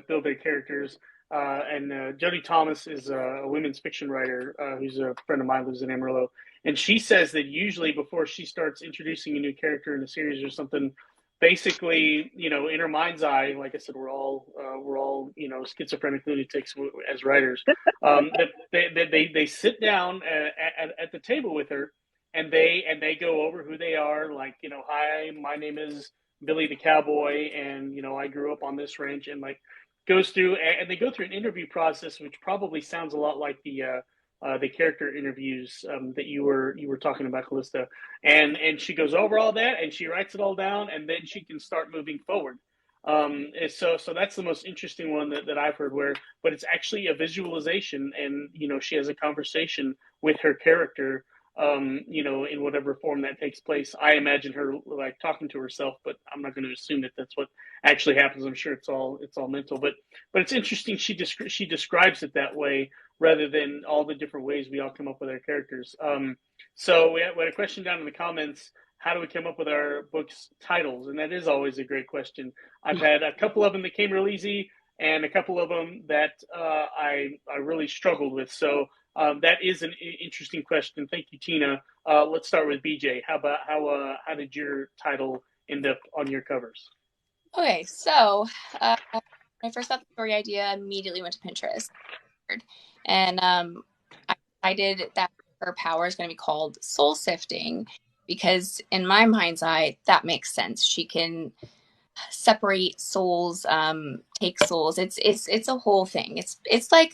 A: build their characters. And Jodie Thomas is a women's fiction writer who's a friend of mine, lives in Amarillo. And she says that usually before she starts introducing a new character in a series or something, basically, in her mind's eye, like I said, we're all schizophrenic lunatics as writers. They sit down at the table with her, and they go over who they are. Like, hi, my name is Billy the Cowboy, and I grew up on this ranch, and like goes through, and they go through an interview process, which probably sounds a lot like the character interviews that you were talking about, Kalista. And she goes over all that, and she writes it all down, and then she can start moving forward. So that's the most interesting one that I've heard. But it's actually a visualization, and she has a conversation with her character. In whatever form that takes place. I imagine her like talking to herself, but I'm not going to assume that that's what actually happens. I'm sure it's all mental, but it's interesting. She describes it that way rather than all the different ways we all come up with our characters. So we had a question down in the comments. How do we come up with our books titles? And that is always a great question. I've had a couple of them that came real easy, and a couple of them that I really struggled with. So that is an interesting question. Thank you, Tina. Let's start with BJ. How did your title end up on your covers?
B: Okay, so when I first got the story idea, I immediately went to Pinterest, and I decided that her power is going to be called soul sifting, because in my mind's eye, that makes sense. She can separate souls, take souls. It's a whole thing. It's like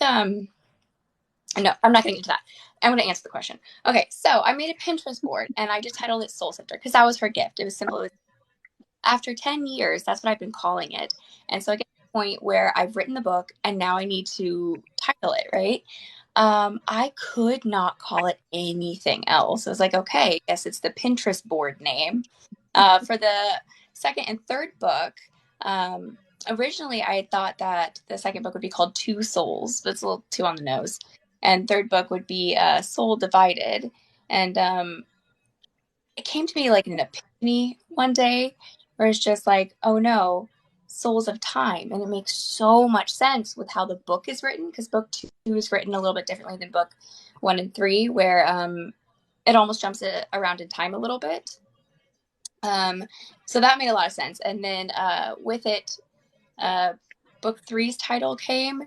B: no, I'm not going to get into that. I'm going to answer the question. Okay, so I made a Pinterest board, and I just titled it Soul Sifter because that was her gift. It was simple. After 10 years, that's what I've been calling it. And so I get to the point where I've written the book, and now I need to title it, right? I could not call it anything else. I was like, okay, I guess it's the Pinterest board name. For the second and third book, originally I had thought that the second book would be called Two Souls, but it's a little too on the nose. And third book would be Soul Divided. And it came to me like an epiphany one day where it's just like, oh no, Souls of Time. And it makes so much sense with how the book is written, because book 2 is written a little bit differently than book 1 and 3, where it almost jumps around in time a little bit. So that made a lot of sense. And then with it, book 3's title came.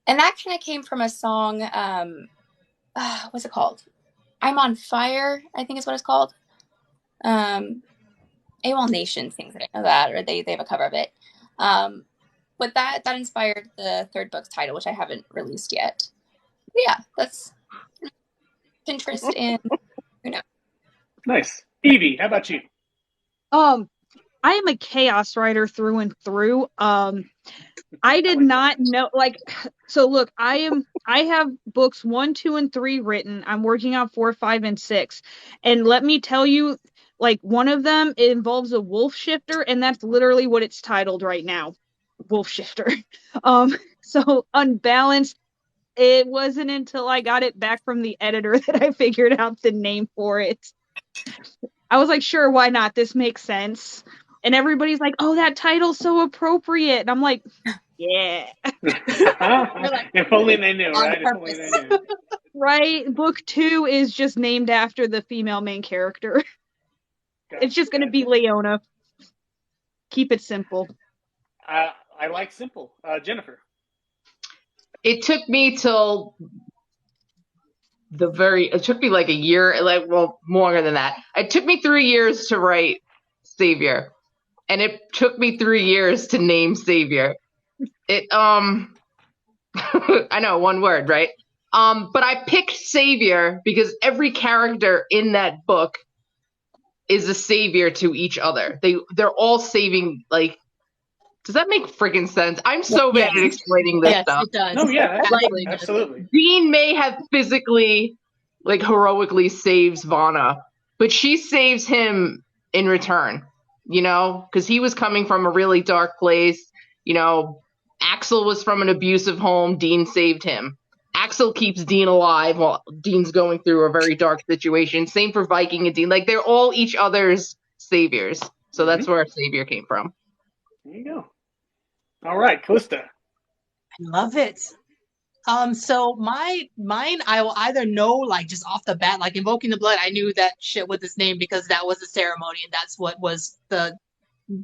B: And that kind of came from a song, what's it called? I'm on Fire, I think is what it's called. AWOL Nation sings it, I know that, or they have a cover of it. But that inspired the third book's title, which I haven't released yet. But yeah, that's Pinterest and who knows.
A: Nice. Evie, how about you?
D: I am a chaos writer through and through. I did not know, so look, I have books 1, 2, and 3 written. I'm working on 4, 5, and 6. And let me tell you, one of them involves a wolf shifter, and that's literally what it's titled right now. Wolf shifter. So unbalanced. It wasn't until I got it back from the editor that I figured out the name for it. I was like, sure, why not? This makes sense. And everybody's like, oh, that title's so appropriate. And I'm like, yeah.
A: If only they knew, right? If only they knew.
D: Right? Book 2 is just named after the female main character. Gotcha, it's just going to be Leona. Keep it simple.
A: I like simple. Jennifer.
C: It took me till it took me like a year, longer than that. It took me 3 years to write Savior. And it took me 3 years to name Savior. It, I know, one word, right? But I picked Savior because every character in that book is a savior to each other. They're all saving, does that make freaking sense? I'm so bad at explaining this stuff.
E: Yes, it does.
A: Oh, yeah, absolutely.
C: Dean may have physically, heroically saves Vanna, but she saves him in return, because he was coming from a really dark place. Axel was from an abusive home. Dean saved him. Axel keeps Dean alive while Dean's going through a very dark situation. Same for Viking and Dean. They're all each other's saviors. So that's where Savior came from.
A: There you go. All right, Kalista.
E: I love it. So mine, I will either know, just off the bat, Invoking the Blood, I knew that shit with his name because that was the ceremony and that's what was the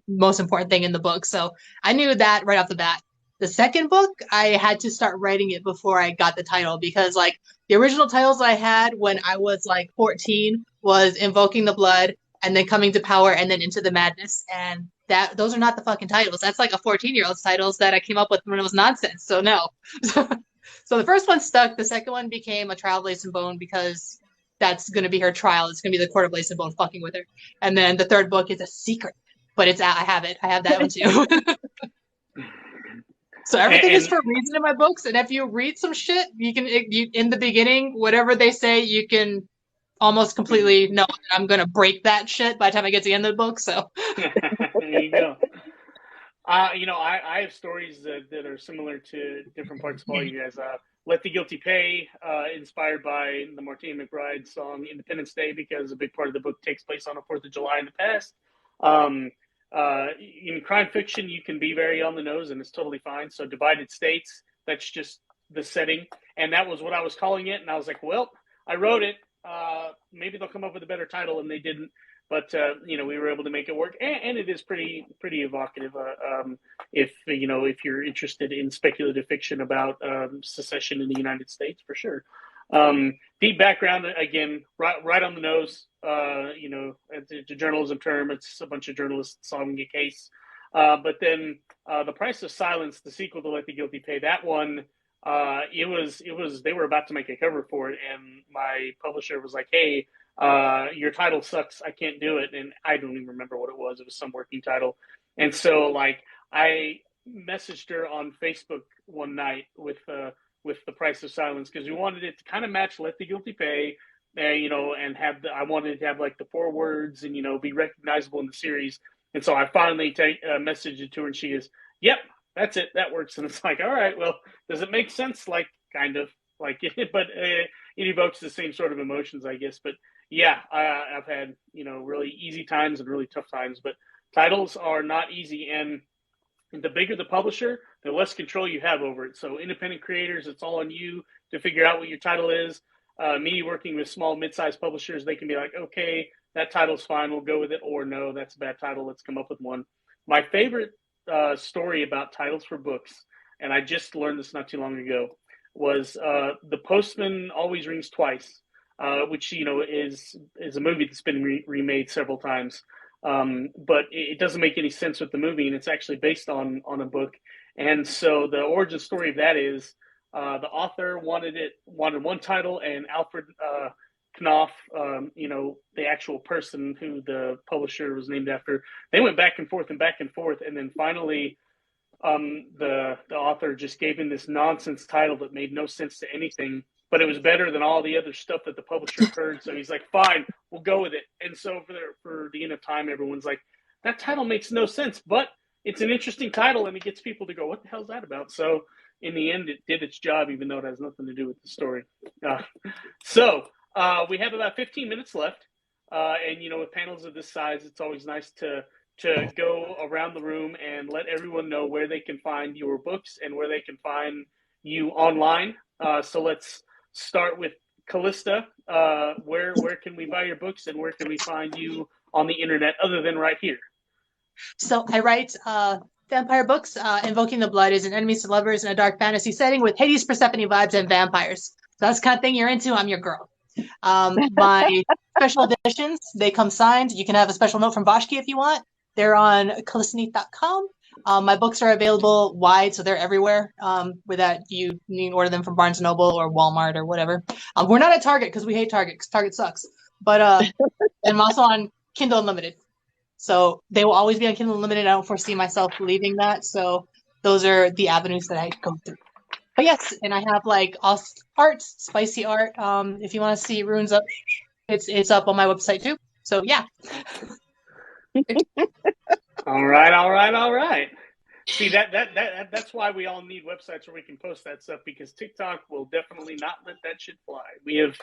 E: most important thing in the book. So I knew that right off the bat. The second book, I had to start writing it before I got the title because the original titles I had when I was 14 was Invoking the Blood and then Coming to Power and then Into the Madness. And those are not the fucking titles. That's like a 14-year-old's titles that I came up with when it was nonsense. So no. So the first one stuck. The second one became A Trial of Lace and Bone because that's going to be her trial. It's going to be the Court of Lace and Bone fucking with her. And then the third book is a secret, but it's out. I have it. I have that one too. So everything is for a reason in my books. And if you read some shit, you can, in the beginning, whatever they say, you can almost completely know that I'm going to break that shit by the time I get to the end of the book. So
A: there you go. I have stories that are similar to different parts of all you guys. Let the Guilty Pay, inspired by the Martina McBride song Independence Day, because a big part of the book takes place on the 4th of July in the past. In crime fiction, you can be very on the nose, and it's totally fine. So Divided States, that's just the setting. And that was what I was calling it. And I was like, well, I wrote it. Maybe they'll come up with a better title, and they didn't. But we were able to make it work, and it is pretty evocative. If you're interested in speculative fiction about secession in the United States, for sure. Deep background, again, right on the nose. It's a journalism term. It's a bunch of journalists solving a case. But then The Price of Silence, the sequel to Let the Guilty Pay, that one, it was they were about to make a cover for it, and my publisher was like, hey, your title sucks, I can't do it. And I don't even remember what it was. It was some working title. And so I messaged her on Facebook one night with The Price of Silence, because we wanted it to kind of match Let the Guilty Pay, and I wanted it to have like the 4 words and, be recognizable in the series. And so I finally messaged it to her, and she goes, yep, that's it. That works. And it's like, all right, well, does it make sense? Like, kind of like it, but it evokes the same sort of emotions, I guess. But yeah, I've had, really easy times and really tough times, but titles are not easy. And the bigger the publisher, the less control you have over it. So independent creators, it's all on you to figure out what your title is. Me working with small, mid-sized publishers, they can be like, okay, that title's fine, we'll go with it. Or no, that's a bad title, let's come up with one. My favorite story about titles for books, and I just learned this not too long ago, was The Postman Always Rings Twice. Which is a movie that's been remade several times, but it doesn't make any sense with the movie, and it's actually based on a book. And so the origin story of that is the author wanted one title, and Alfred Knopf, the actual person who the publisher was named after, they went back and forth, and then finally the author just gave him this nonsense title that made no sense to anything. But it was better than all the other stuff that the publisher heard. So he's like, fine, we'll go with it. And so for the end of time, everyone's like, that title makes no sense, but it's an interesting title, and it gets people to go, what the hell's that about? So in the end, it did its job, even though it has nothing to do with the story. So we have about 15 minutes left. And, with panels of this size, it's always nice to go around the room and let everyone know where they can find your books and where they can find you online. So let's start with Kalista. Where can we buy your books, and where can we find you on the internet other than right here?
E: So I write vampire books. Invoking the Blood is an enemies to lovers in a dark fantasy setting with Hades, Persephone vibes, and vampires. So that's the kind of thing you're into. I'm your girl. My special editions, they come signed. You can have a special note from Vashki if you want. They're on KalistaNeith.com. My books are available wide, so they're everywhere. With that, you can order them from Barnes & Noble or Walmart or whatever. We're not at Target because we hate Target, because Target sucks. But I'm also on Kindle Unlimited. So they will always be on Kindle Unlimited. I don't foresee myself leaving that. So those are the avenues that I go through. But yes, and I have like art, spicy art. If you want to see Runes Up, it's up on my website too. So yeah.
A: All right. See, that's why we all need websites where we can post that stuff, because TikTok will definitely not let that shit fly. We have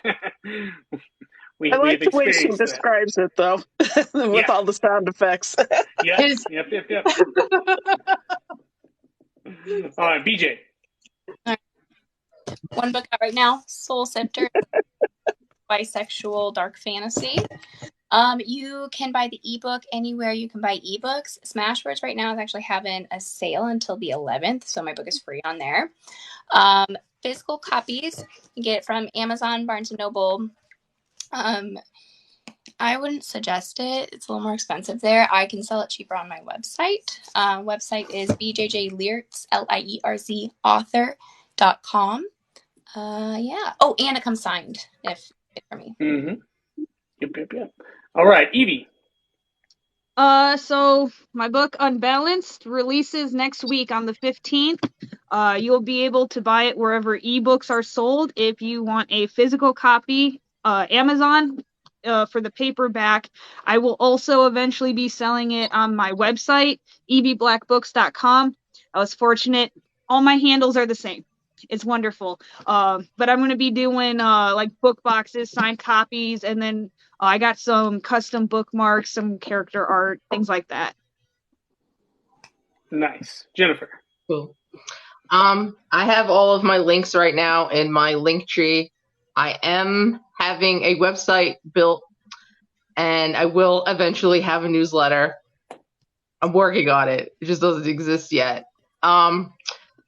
F: I like the way she describes it, though, with all the sound effects.
A: Yep. All right, BJ.
B: One book out right now, Soul Sifter, bisexual dark fantasy. You can buy the ebook anywhere you can buy ebooks. Smashwords right now is actually having a sale until the 11th, so my book is free on there. Physical copies, you get it from Amazon, Barnes & Noble. I wouldn't suggest it. It's a little more expensive there. I can sell it cheaper on my website. Website is B.J.J. Lierz, Lierz, author.com. Yeah. Oh, and it comes signed if for me.
A: Mm-hmm. Yep. All right, Evie.
D: So my book Unbalanced releases next week on the 15th. You'll be able to buy it wherever ebooks are sold. If you want a physical copy, Amazon for the paperback. I will also eventually be selling it on my website, evieblackbooks.com. I was fortunate. All my handles are the same. It's wonderful. But I'm going to be doing like book boxes, signed copies, and then I got some custom bookmarks, some character art, things like that.
A: Nice. Jennifer.
C: Cool. I have all of my links right now in my link tree. I am having a website built, and I will eventually have a newsletter. I'm working on it. It just doesn't exist yet.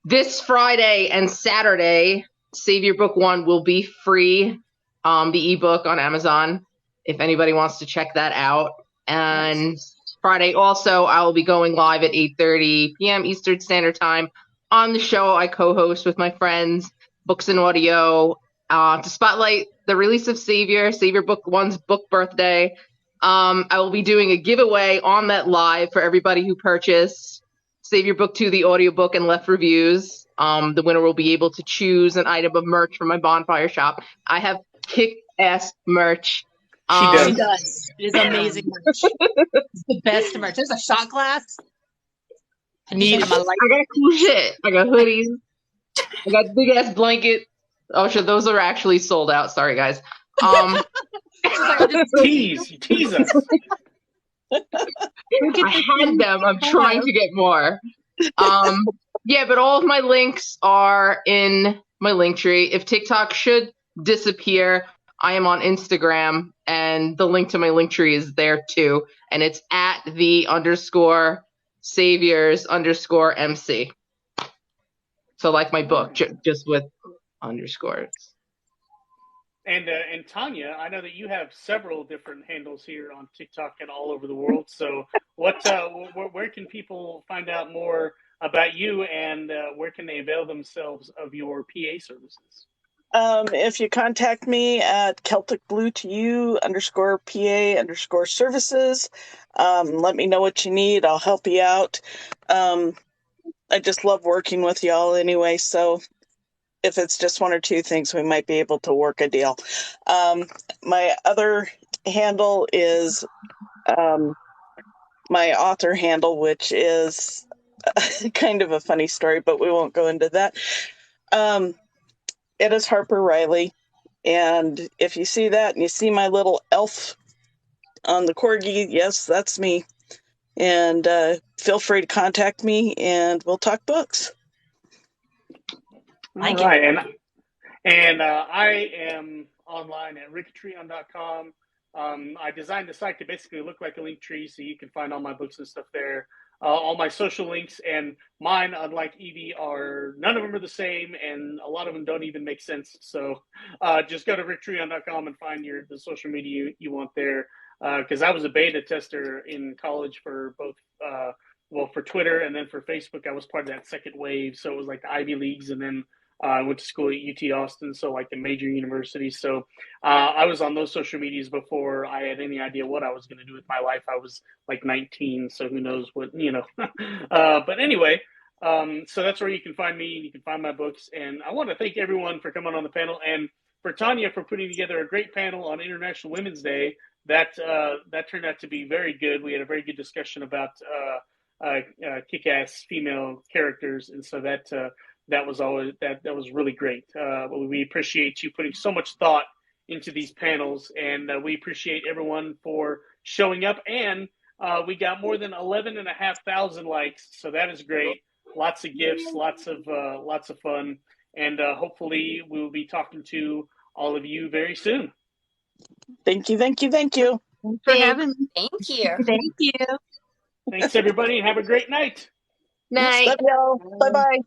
C: This Friday and Saturday, Savior Book 1 will be free, the ebook on Amazon, if anybody wants to check that out. And Friday also, I will be going live at 8:30 p.m. Eastern Standard Time on the show I co-host with my friends, Books and Audio, to spotlight the release of Savior Book 1's book birthday. I will be doing a giveaway on that live for everybody who purchased Savior Book 2, the audiobook, and left reviews. The winner will be able to choose an item of merch from my bonfire shop. I have kick-ass merch.
E: She does. It is amazing merch. It's the best merch. There's a shot glass. I need it.
C: I got cool shit. I got hoodies. I got big ass blanket. Oh shit, those are actually sold out. Sorry guys.
A: Tease us.
C: I had them. I'm trying to get more. Yeah, but all of my links are in my link tree. If TikTok should disappear, I am on Instagram, and the link to my link tree is there too. And it's at @the_saviors_MC. So like my book, just with underscores.
A: And Tanya, I know that you have several different handles here on TikTok and all over the world. So where can people find out more about you, and where can they avail themselves of your PA services?
F: If you contact me at CelticBlueToYou_PA_services, let me know what you need. I'll help you out. I just love working with y'all anyway, so if it's just one or two things, we might be able to work a deal. My other handle is my author handle, which is kind of a funny story, but we won't go into that. It is Harper Riley, and if you see that and you see my little elf on the corgi, yes, that's me. And feel free to contact me, and we'll talk books.
A: All right, and I am online at ricketreon.com. I designed the site to basically look like a link tree, so you can find all my books and stuff there. All my social links, and mine, unlike Evie, none of them are the same, and a lot of them don't even make sense. So just go to ricktreon.com and find the social media you want there. Because I was a beta tester in college for both, for Twitter and then for Facebook. I was part of that second wave, so it was like the Ivy Leagues, and then I went to school at UT Austin, so like the major universities. So I was on those social medias before I had any idea what I was going to do with my life. I was like 19, so who knows what, but anyway, so that's where you can find me. You can find my books. And I want to thank everyone for coming on the panel, and for Tanya for putting together a great panel on International Women's Day. That turned out to be very good. We had a very good discussion about kick-ass female characters, and so that was really great. We appreciate you putting so much thought into these panels, and we appreciate everyone for showing up. And we got more than 11,500 likes, so that is great. Lots of gifts, lots of fun, and hopefully we will be talking to all of you very soon.
F: Thank you.
D: Thanks for having me.
B: Thank you.
E: Thank you.
A: Thanks, everybody, and have a great night.
C: Night.
F: Love y'all. Bye-bye.